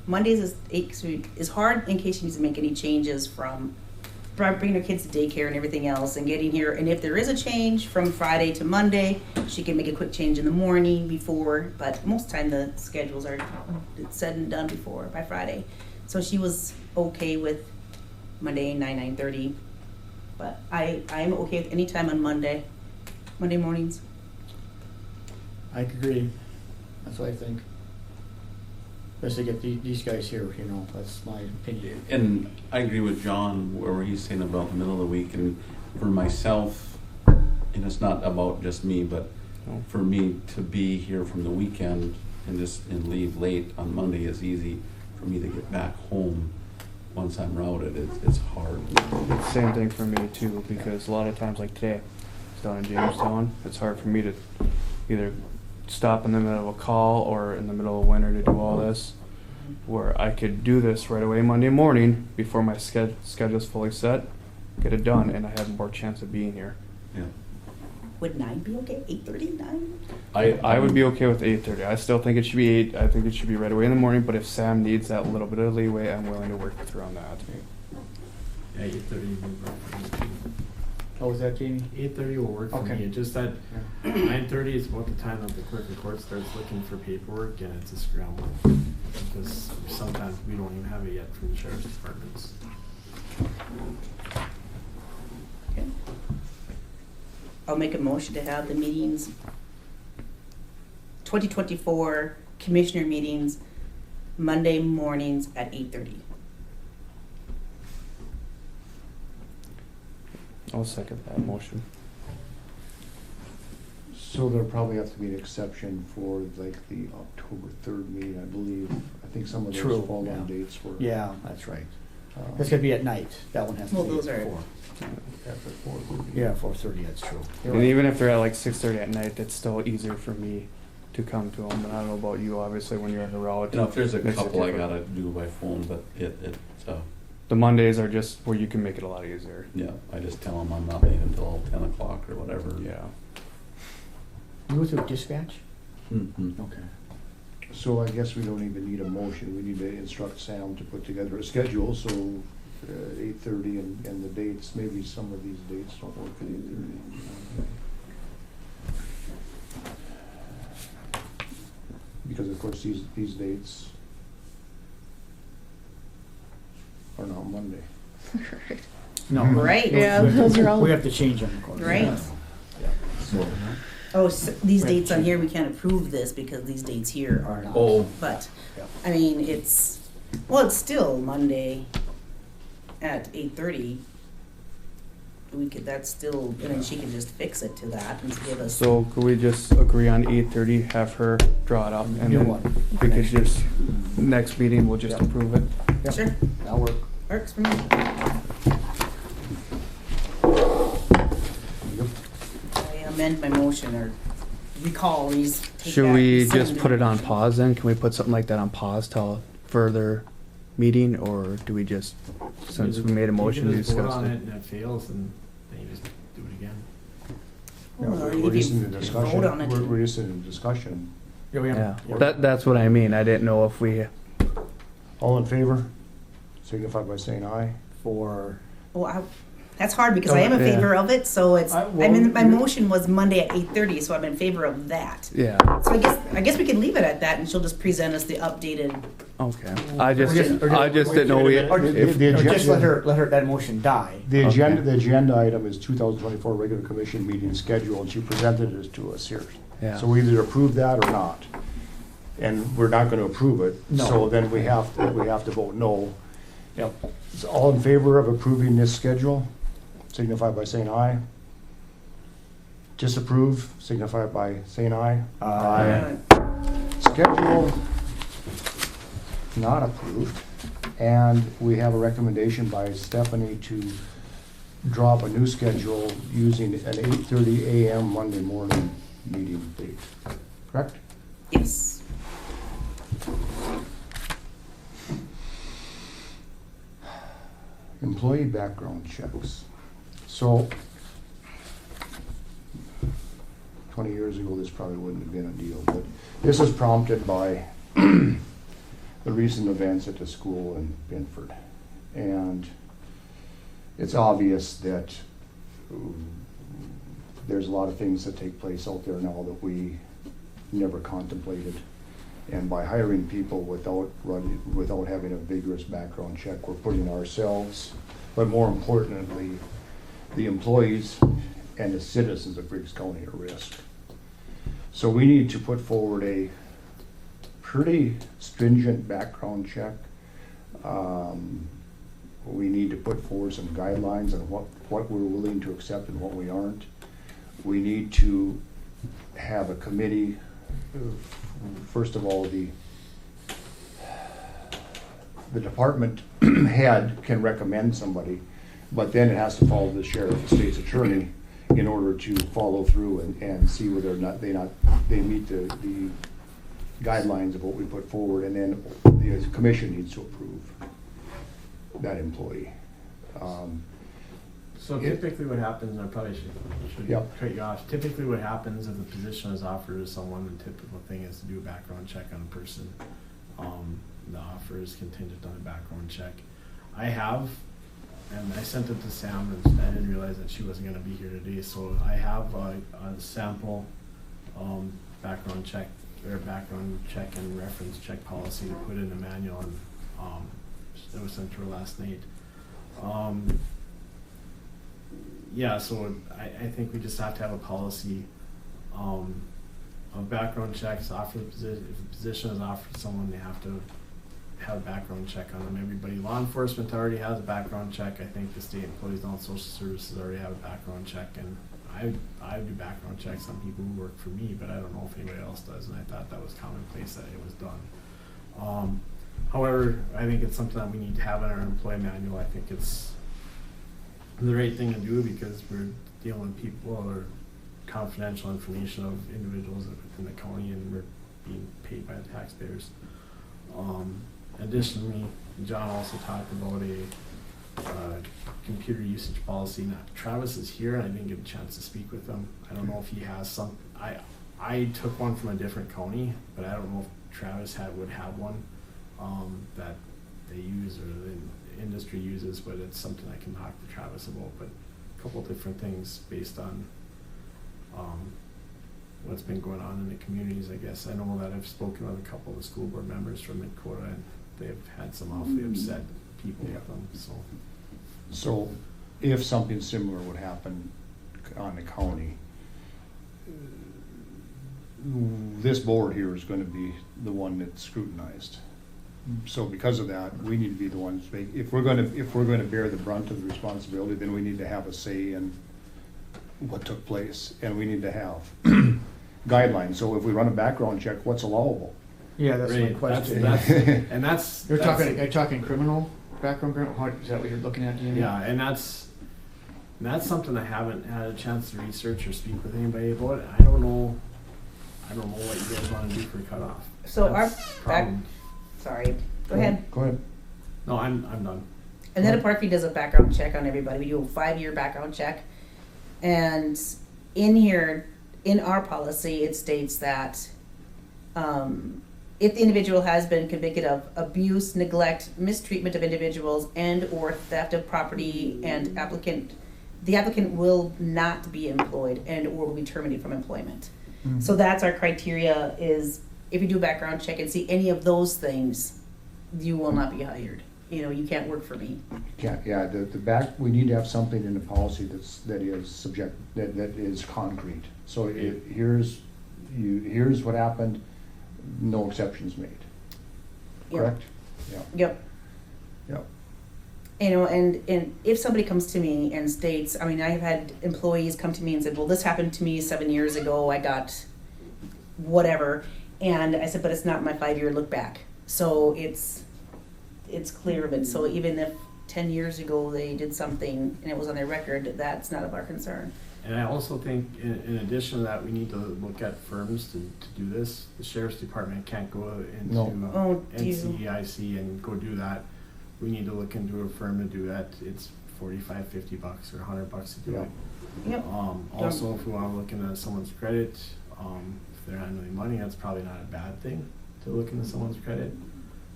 Mondays is 8 is hard in case she needs to make any changes from bringing her kids to daycare and everything else and getting here. And if there is a change from Friday to Monday, she can make a quick change in the morning before, but most time the schedules are said and done by Friday. So she was okay with Monday, 9:30. But I'm okay with any time on Monday. Monday mornings. I agree. That's what I think. Best to get these guys here, you know, that's my opinion. And I agree with John where he's saying about the middle of the week, and for myself, and it's not about just me, but for me to be here from the weekend and leave late on Monday is easy. For me to get back home once I'm routed, it's hard. It's same thing for me too, because a lot of times like today, it's down in Jamestown, it's hard for me to either stop in the middle of a call or in the middle of winter to do all this, where I could do this right away Monday morning before my schedule's fully set, get it done, and I have more chance of being here. Yeah. Would 9 be okay? 8:30, 9? I would be okay with 8:30. I still think it should be 8. I think it should be right away in the morning, but if Sam needs that little bit of leeway, I'm willing to work with her on that. Yeah, 8:30 will work for me too. Oh, was that Jamie? 8:30 will work for Okay. me. It's just that 9:30 is about the time that the clerk of court starts looking for paperwork, and it's a scramble. Because sometimes we don't even have it yet from the sheriff's departments. Okay. I'll make a motion to have the meetings, 2024 commissioner meetings, Monday mornings at 8:30. I'll second that motion. So there'll probably have to be an exception for like the October 3rd meeting, I believe. I think some of those True, fall on yeah. dates were. Yeah, that's right. uh, It's gonna be at night. That one has to Well, be those at are- 4. After 4:30. Yeah, 4:30, that's true. You're And right. even if they're at like 6:30 at night, it's still easier for me to come to them. And I don't know about you, obviously, when you're on the route. You know, if there's a makes it couple I different. gotta do by phone, but The Mondays are just where you can make it a lot easier. yeah, I just tell them I'm not late until 10 o'clock or whatever. Yeah. You go through dispatch? Mhm. Okay. So I guess we don't even need a motion. We need to instruct Sam to put together a schedule, so 8:30 and the dates, maybe some of these dates don't work at 8:30. Because of course, these dates are not Monday. No. Right. Yeah, those are all. We have to change them, of course. Right. So, Oh, so these dates on here, we can't approve this because these dates here are not. Oh, But, Yeah. I mean, it's still Monday at 8:30. We could, that's still, I mean, she can just fix it to that and give us. So could we just agree on 8:30, have her draw it up, and New then one. we could Next just, next meeting, we'll just Yeah. approve it? Yeah, Sure, that'll work. works for me. I amend my motion or recall these. take Should back we these just seven put it on motions. pause then? Can we put something like that on pause till further meeting, or do we just, since we made a motion, You we can just vote discuss on it it? and it fails, and then you just do it again. Well, We're if just you in the discussion. vote on it. We're just in a discussion. Yeah, we have. Yeah, that's what I mean. I didn't know if we, All in favor? Signify by saying aye. For, Well, that's hard because I am in Yeah. favor of it, so it's, I- I well, mean, my you're- motion was Monday at 8:30, so I'm in favor of that. yeah, So I guess we can leave it at that and she'll just present us the updated. okay. I just Or just- didn't know we, or just- if, The or just agenda- let her, that motion die. The agenda, Okay. the agenda item is 2024 regular commission meeting schedule, and she presented it to us here. yeah. So we either approve that or not. And we're not gonna approve it, No. so then we have to vote no. Yep. So all in favor of approving this schedule, signify by saying aye. Disapprove, signify by saying aye. Aye. Schedule not approved, and we have a recommendation by Stephanie to drop a new schedule using an 8:30 a.m. Monday morning meeting date, correct? Yes. Employee background checks. So, 20 years ago, this probably wouldn't have been a deal, but this is prompted by the recent events at the school in Binford. And it's obvious that there's a lot of things that take place out there now that we never contemplated. And by hiring people without having a vigorous background check, we're putting ourselves, but more importantly, the employees and the citizens of Briggs County at risk. So we need to put forward a pretty stringent background check. We need to put forward some guidelines on what we're willing to accept and what we aren't. We need to have a committee. First of all, the department head can recommend somebody, but then it has to follow the sheriff, the state's attorney, in order to follow through and see whether or not they meet the guidelines of what we put forward, and then the commission needs to approve that employee. So typically what happens, and I probably should Yep. cut you off, typically what happens if the position is offered to someone, the typical thing is to do a background check on a person. The offer is contingent on a background check. I have, and I sent it to Sam, and I didn't realize that she wasn't gonna be here today, so I have a sample background check, or background check and reference check policy to put in the manual, and that was sent to her last night. Yeah, so I think we just have to have a policy of background checks offer the position. If the position is offered to someone, they have to have a background check on them. Everybody, law enforcement already has a background check. I think the state employees on social services already have a background check, and I do background checks on people who work for me, but I don't know if anybody else does, and I thought that was commonplace that it was done. However, I think it's something that we need to have in our employee manual. I think it's the right thing to do because we're dealing with people or confidential information of individuals within the county, and we're being paid by the taxpayers. Additionally, John also talked about a computer usage policy. Now, Travis is here, and I didn't get a chance to speak with him. I don't know if he has some. I took one from a different county, but I don't know if Travis would have one that they use or the industry uses. But it's something I can talk to Travis about. But a couple of different things based on what's been going on in the communities, I guess. I know that I've spoken with a couple of the school board members from Mid-Quota, and they've had some awfully upset people with them, So if something similar would happen on the county, this board here is gonna be the one that's scrutinized. So because of that, we need to be the ones, if we're gonna bear the brunt of the responsibility, then we need to have a say in what took place, and we need to have guidelines. So if we run a background check, what's allowable? Yeah, that's my Right, question. and that's You're talking criminal background, is that what you're looking at, Jamie? yeah, and that's something I haven't had a chance to research or speak with anybody about. I don't know what you guys want to do for cutoff. So That's sorry, go ahead. Go ahead. No, I'm done. And then Parkview does a background check on everybody. We do a 5-year background check. And in here, in our policy, it states that if the individual has been convicted of abuse, neglect, mistreatment of individuals, and or theft of property, and the applicant will not be employed and or will be terminated from employment. Mm-hmm. So that's our criteria, is if you do a background check and see any of those things, you will not be hired. You can't work for me. Yeah, we need to have something in the policy that is concrete. So here's what happened, no exceptions made. Correct? Yep. And if somebody comes to me and states, I've had employees come to me and said, well, this happened to me 7 years ago, I got whatever, and I said, but it's not my 5-year look back. So it's clear of it. So even if 10 years ago they did something and it was on their record, that's not of our concern. And I also think, in addition to that, we need to look at firms to do this. The sheriff's department can't go into NCEIC and go do that. We need to look into a firm to do that. It's $45, $50 or $100 to do it. Yep. Also, if we want to look into someone's credit, if they're handling money, that's probably not a bad thing to look into someone's credit.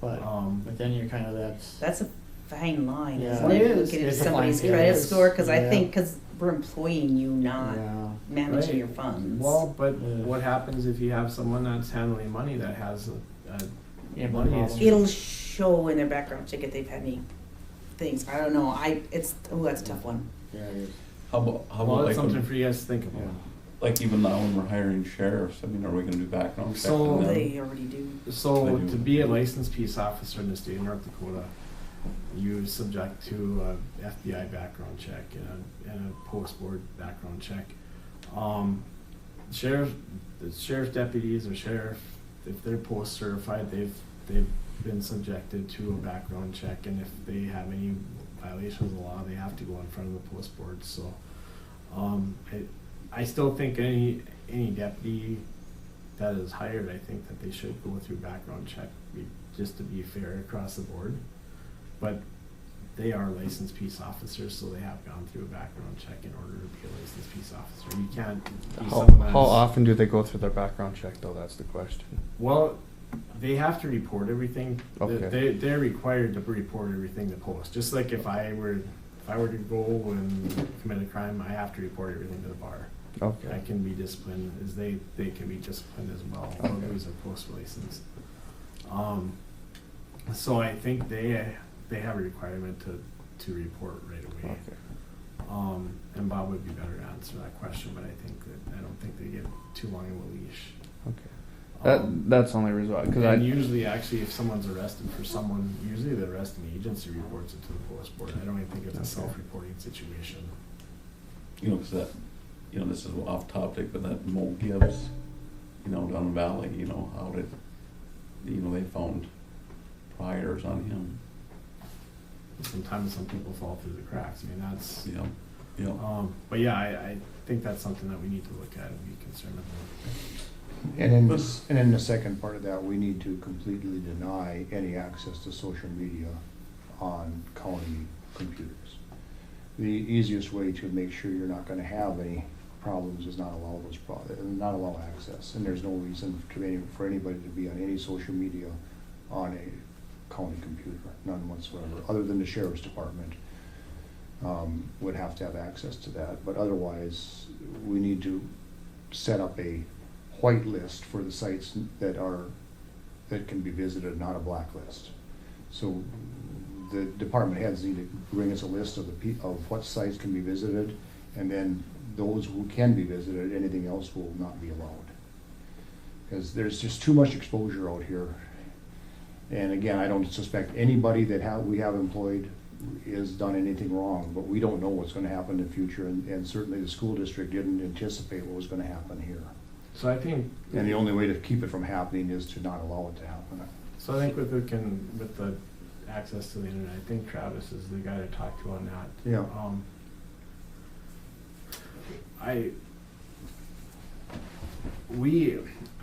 But then you're kind of that's a fine line, Yeah. isn't It it? is. Looking at It's a somebody's fine- credit it is. score, because I Yeah. think we're employing you, not yeah. managing Right. your funds. Well, but Yeah. what happens if you have someone that's handling money that has a Yeah, money problem. issue? It'll show in their background check if they've had any things. I don't know. That's a tough one. Yeah, it is. How Oh, about Well, like, that's something for you guys to think about. like even now when we're hiring sheriffs, I mean, are we gonna do background checks So- on them? They already do. So They do. to be a licensed peace officer in the state of North Dakota, you subject to a FBI background check and a post-board background check. The sheriff's deputies or sheriff, if they're post-certified, they've been subjected to a background check, and if they have any violations of the law, they have to go in front of the post board. So, I still think any deputy that is hired, I think that they should go through background check, just to be fair across the board. But they are licensed peace officers, so they have gone through a background check in order to be a licensed peace officer. You can't be someone that's... How often do they go through their background check, though? That's the question. Well, they have to report everything. Okay. They're required to report everything to post. Just like if I were to go and commit a crime, I have to report everything to the bar. I Okay. can be disciplined as they can be disciplined as well. Okay. Or lose a post license. So I think they have a requirement to report right away. Okay. And Bob would be better to answer that question, but I don't think they get too long of a leash. Okay. That's the only reason why, because And usually, actually, if someone's arrested for someone, usually the arresting agency reports it to the post board. I don't even think it's a Okay. self-reporting situation. You know, 'cause that, you know, this is off topic, but that Mo Gibbs, you know, down the valley, you know, how did, you know, they found priors on him. Sometimes some people fall through the cracks. I mean, that's. You know, you know. But yeah, I think that's something that we need to look at and be concerned about. And in the second part of that, we need to completely deny any access to social media on county computers. The easiest way to make sure you're not gonna have any problems is not not allow access. And there's no reason for anybody to be on any social media on a county computer, none whatsoever, other than the sheriff's department would have to have access to that. But otherwise, we need to set up a white list for the sites that can be visited, not a blacklist. So the department heads need to bring us a list of what sites can be visited, and then those who can be visited, anything else will not be allowed. Because there's just too much exposure out here. And again, I don't suspect anybody that we have employed has done anything wrong, but we don't know what's gonna happen in the future, and certainly the school district didn't anticipate what was gonna happen here. So I think. And the only way to keep it from happening is to not allow it to happen. So I think with the access to the internet, I think Travis is the guy to talk to on that. Yeah. I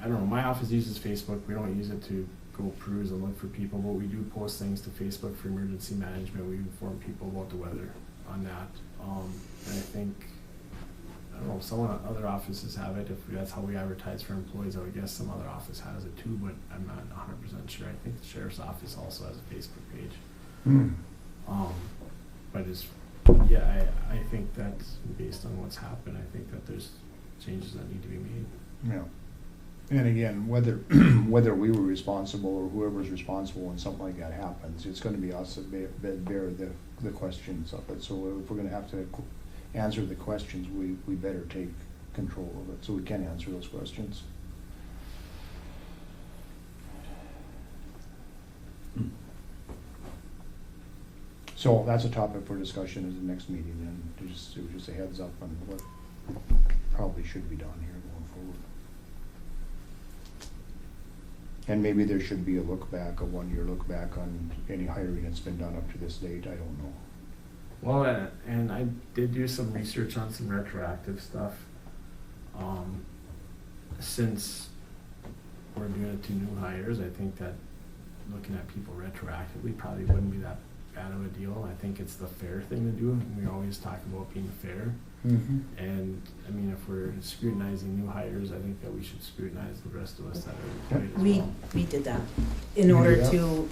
don't know, my office uses Facebook. We don't use it to go peruse and look for people, but we do post things to Facebook for emergency management. We inform people about the weather on that. And I think, I don't know, other offices have it. If that's how we advertise for employees, I would guess some other office has it too, but I'm not 100% sure. I think the sheriff's office also has a Facebook page. But I think that's based on what's happened. I think that there's changes that need to be made. Yeah. And again, whether we were responsible or whoever's responsible when something like that happens, it's gonna be us that bear the questions of it. So if we're gonna have to answer the questions, we better take control of it so we can answer those questions. So that's a topic for discussion at the next meeting, and it was just a heads up on what probably should be done here going forward. And maybe there should be a 1-year look back on any hiring that's been done up to this date, I don't know. Well, and I did do some research on some retroactive stuff. Since we're doing it to new hires, I think that looking at people retroactively probably wouldn't be that bad of a deal. I think it's the fair thing to do, and we always talk about being fair. Mm-hmm. And I mean, if we're scrutinizing new hires, I think that we should scrutinize the rest of us that are employed as well. We did that in order to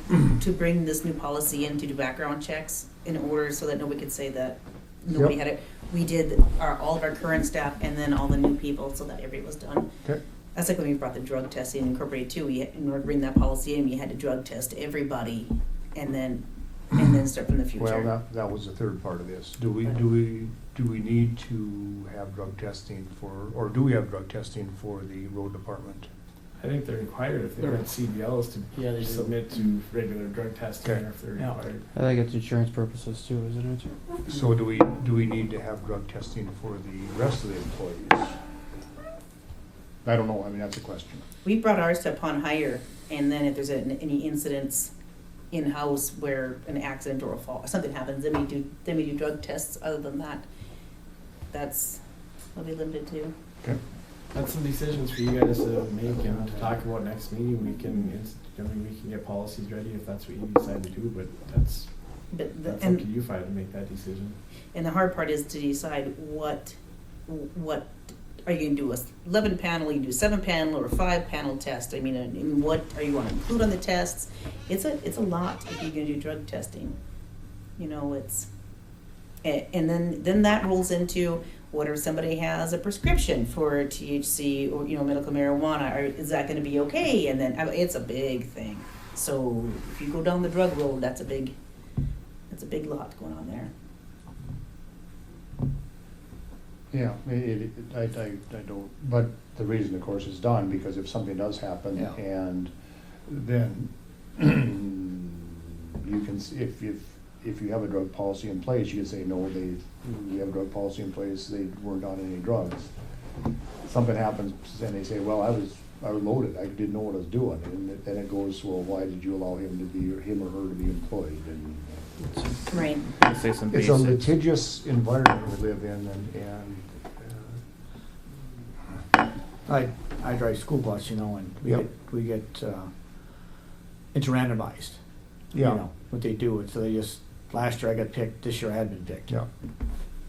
bring this new policy in to do background checks in order so that nobody could say that nobody had it. We did all of our current staff and then all the new people so that everybody was done. Okay. That's like when we brought the drug testing incorporated too. In order to bring that policy in, we had to drug test everybody and then start from the future. Well, that was the third part of this. Do we do we need to have drug testing or do we have drug testing for the road department? I think they're required if they They're- rent CDLs Yeah, to they do. submit to regular drug testing Okay. or if they're Yeah. required. I think it's insurance purposes too, isn't it? So do we need to have drug testing for the rest of the employees? I don't know, I mean, that's a question. We brought ours to upon hire, and then if there's any incidents in-house where an accident or a fall, something happens, then we do drug tests. Other than that, that's what we limited to. Okay. That's some decisions for you guys to make and to talk about next meeting. We can get policies ready if that's what you decide to do, but that's up to you five to make that decision. And the hard part is to decide what are you gonna do, a 11 panel, you do 7 panel or a 5 panel test? I mean, what are you gonna include on the tests? It's a lot if you're gonna do drug testing. You know, and then that rolls into what if somebody has a prescription for THC or, you know, medical marijuana, is that gonna be okay? And then, it's a big thing. So if you go down the drug road, that's a big lot going on there. Yeah, I don't, but the reason, of course, it's done, because if something does happen, Yeah. and then you can, if you have a drug policy in place, you can say, no, we have a drug policy in place, they weren't on any drugs. Something happens, and they say, well, I was loaded, I didn't know what I was doing, and then it goes, well, why did you allow him or her to be employed? And Right. I'd say some it's a basics. litigious environment we live in, and I drive school bus, you know, and Yep. we get it's randomized. yeah. You know, what they do, so they just, last year I got picked, this year I had been picked. Yeah.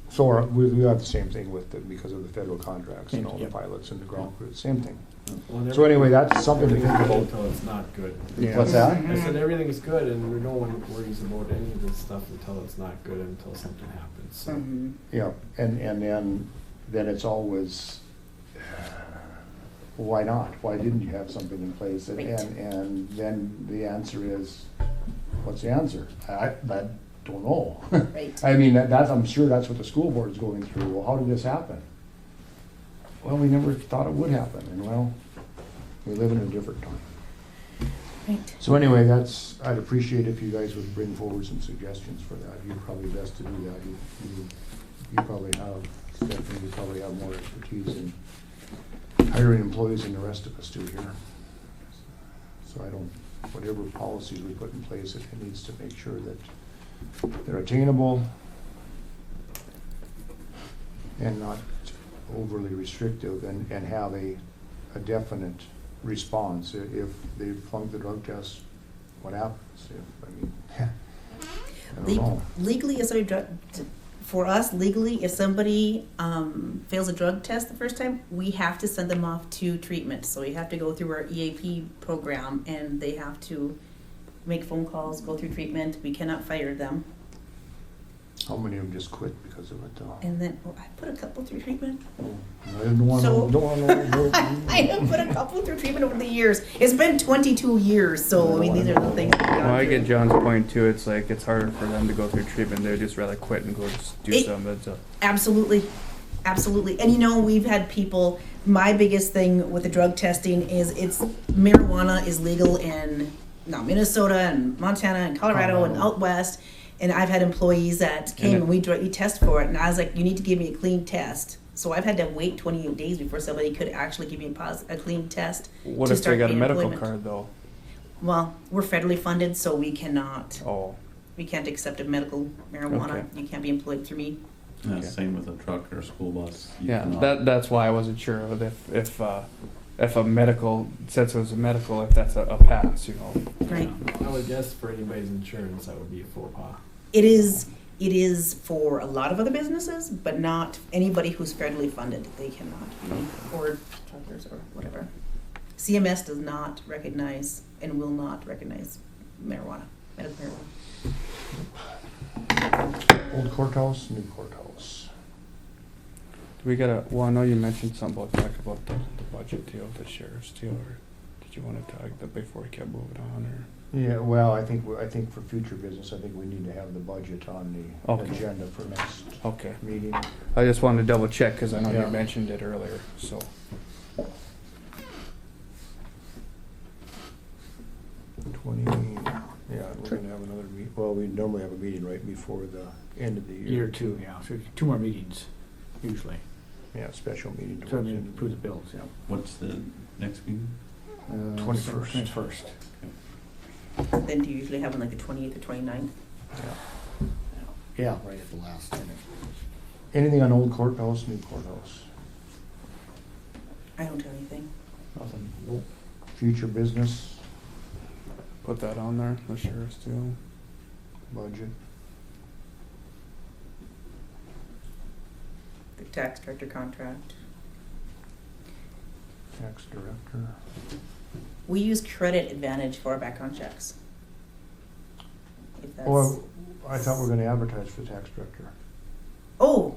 So we have the same thing with because of the federal contracts and all the Yep. pilots and the ground crew, same thing. Well, So anyway, that's something to think everything's good about. until it's not good. Yeah. What's that? I said everything's good, and no one worries about any of this stuff until it's not good, until something happens. So. Mhm. Yeah, and then it's always, why not? Why didn't you have something in place? And, Right. and then the answer is, what's the answer? I don't know. Right. I mean, that's, I'm sure that's what the school board is going through. Well, how did this happen? Well, we never thought it would happen, and well, we live in a different time. Right. So anyway, I'd appreciate if you guys would bring forward some suggestions for that. You're probably best to do that. You probably have, Stephanie, you probably have more expertise in hiring employees than the rest of us do here. So whatever policies we put in place, it needs to make sure that they're attainable and not overly restrictive, and have a definite response. If they flunk the drug test, what happens? I don't know. Legally, for us, legally, if somebody fails a drug test the first time, we have to send them off to treatment. So we have to go through our EAP program, and they have to make phone calls, go through treatment. We cannot fire them. How many of them just quit because of it, though? And then, I put a couple through treatment. I don't want So- to. I have put a couple through treatment over the years. It's been 22 years, so I mean, these are the things. that we've gone Well, I through. get John's point too. It's like it's harder for them to go through treatment. They'd just rather quit and go just do It- something. So Absolutely. Absolutely. And you know, we've had people, my biggest thing with the drug testing is marijuana is legal in Minnesota and Montana and Colorado and out west. And I've had employees that came and we test for it. And I was like, you need to give me a clean test. So I've had to wait 28 days before somebody could actually give me a clean test. what to if they start got a getting medical employment. card though? Well, we're federally funded, so we can't Oh, accept a medical marijuana. Okay. You can't be employed through me. Yeah, Okay. same with a truck or a school bus. You yeah. cannot- That's why I wasn't sure of if a medical, since it was a medical, if that's a pass, you know. Right. I would guess for anybody's insurance, that would be a faux pas. It is for a lot of other businesses, but not anybody who's federally funded. They cannot be, or truckers or whatever. CMS does not recognize and will not recognize marijuana, medical marijuana. Old courthouse, new courthouse. We got well, I know you mentioned something about talk about the budget deal with the sheriff's deal. Or did Did you want to talk that before we kept moving on, or? Yeah, well, I think for future business, I think we need to have the budget on the Okay. agenda for next Okay. meeting. I just wanted to double check because I know Yeah. you mentioned it earlier, so. 20, yeah, we're gonna have another meet, well, we normally have a meeting right before the end of the year. Year two, yeah, so 2 more meetings, usually. Yeah, special meeting. So I towards mean, the end of approve the bills, yeah. What's the next meeting? 21st. 21st. Then do you usually have on like the 28th or 29th? Yeah. Yeah, right at the last minute. Anything on old courthouse, new courthouse? I don't have anything. Nothing. Future business, Put that on there, the sheriff's deal. budget. The tax director contract. Tax director. We use Credit Advantage for our background checks. If that's, Well, I thought we were gonna advertise for tax director. oh,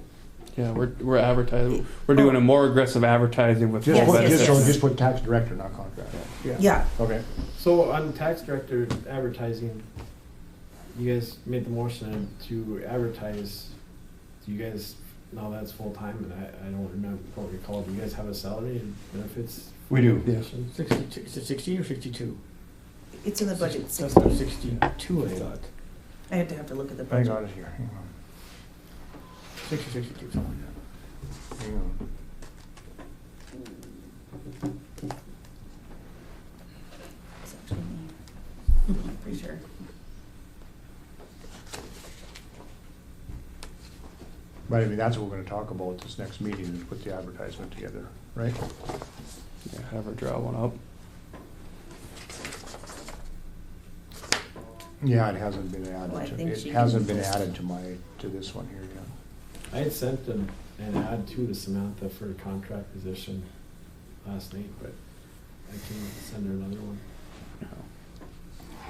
Yeah, we're advertising. We're doing a more aggressive advertising with Just full put, benefits. just put tax director, not contract. yeah. Okay. So on tax director advertising, you guys made the motion to advertise. Do you guys, now that's full time, and I don't remember, don't recall, do you guys have a salary and benefits? We do. Yeah. 62, is it 60 or 62? It's in the budget. That's about 62, I thought. I have to look at the I budget. got it here, hang on. 60, 62, something like that. Hang on. It's actually me. Pretty sure. But I mean, that's what we're gonna talk about this next meeting, is put the advertisement together, right? Yeah, have her draw one up. Yeah, it hasn't been Well, I added think to, she it hasn't can- been added to this one here yet. I had sent an ad to Samantha for a contract position last night, but I can send her another one.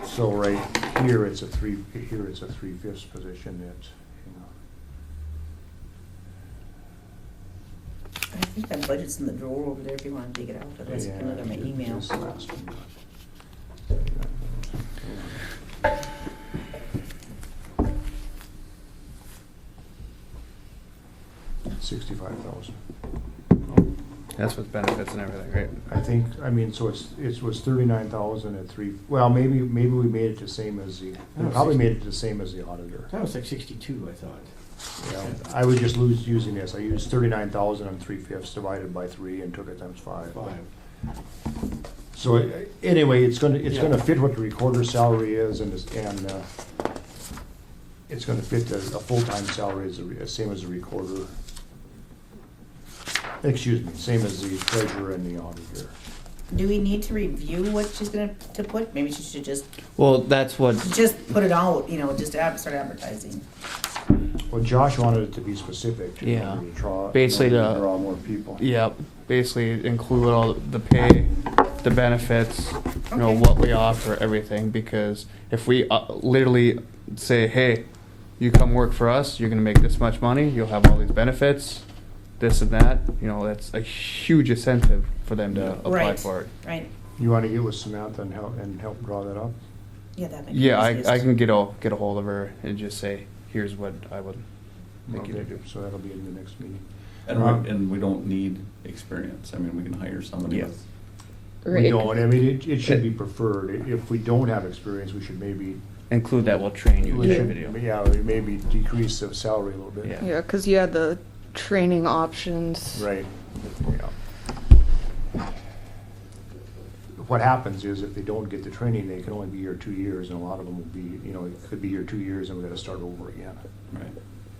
So right here, it's a 3/5 position, it's, you know. I think that budget's in the drawer over there if you want to dig it out. Otherwise, you can look at my email. Just the last one. $65,000. That's with benefits and everything, right? I think, I mean, so it was 39,000 at three, well, maybe we made it the same as we probably made it the same as the auditor. That was like 62, I thought. Yeah, I would just using this, I used 39,000 and 3/5 divided by 3 and took it times 5. 5. So anyway, it's gonna Yeah. fit what the recorder's salary is, and it's gonna fit a full-time salary same as the recorder. Excuse me, same as the treasurer and the auditor. Do we need to review what she's gonna to put? Maybe she should just Well, that's what. put it out. You know, just start advertising. Well, Josh wanted it to be specific. Yeah. To draw, Basically to- draw more people. Yep. Basically include all the pay, the benefits, you know, Okay. what we offer, everything. Because if we literally say, hey, you come work for us, you're gonna make this much money, you'll have all these benefits, this and that. You know, that's a huge incentive for them to apply Right. for it. Right? You wanna get with Samantha and help draw that up? Yeah, that makes Yeah, sense. I can get a hold of her and just say, here's what I would think you to Okay, do. so that'll be in the next meeting. And we don't need experience. I mean, we can hire somebody Yeah. with, We don't, I mean, it should be preferred. If we don't have experience, we should maybe, Include that, we'll train you in the video. we maybe decrease the salary a little bit. Yeah. Yeah, because you had the training options. Right, yeah. What happens is if they don't get the training, they can only be here 2 years, and a lot of them will be, you know, it could be here 2 years and we gotta start over again. right.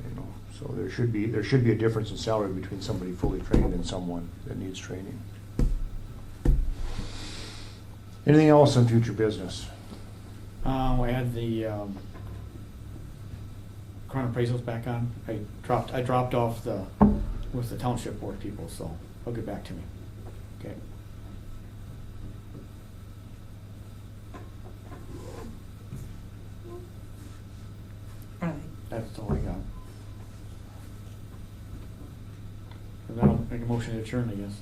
You know, so there should be a difference in salary between somebody fully trained and someone that needs training. Anything else on future business? I had the current appraisals back on. I dropped off with the township board people, so they'll get back to me. Okay. All right. That's all I got. And then I'll make a motion to adjourn, I guess.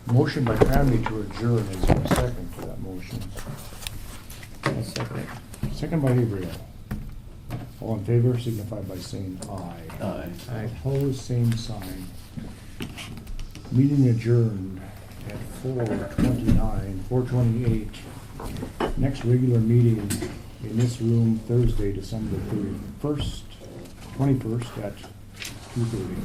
Motion by Cranley to adjourn. Is there a second for that motion? Second by Averill. All in favor signify by saying aye. Aye. Opposed, same sign. Meeting adjourned at 4:28. Next regular meeting in this room Thursday, December 21st at 2:30.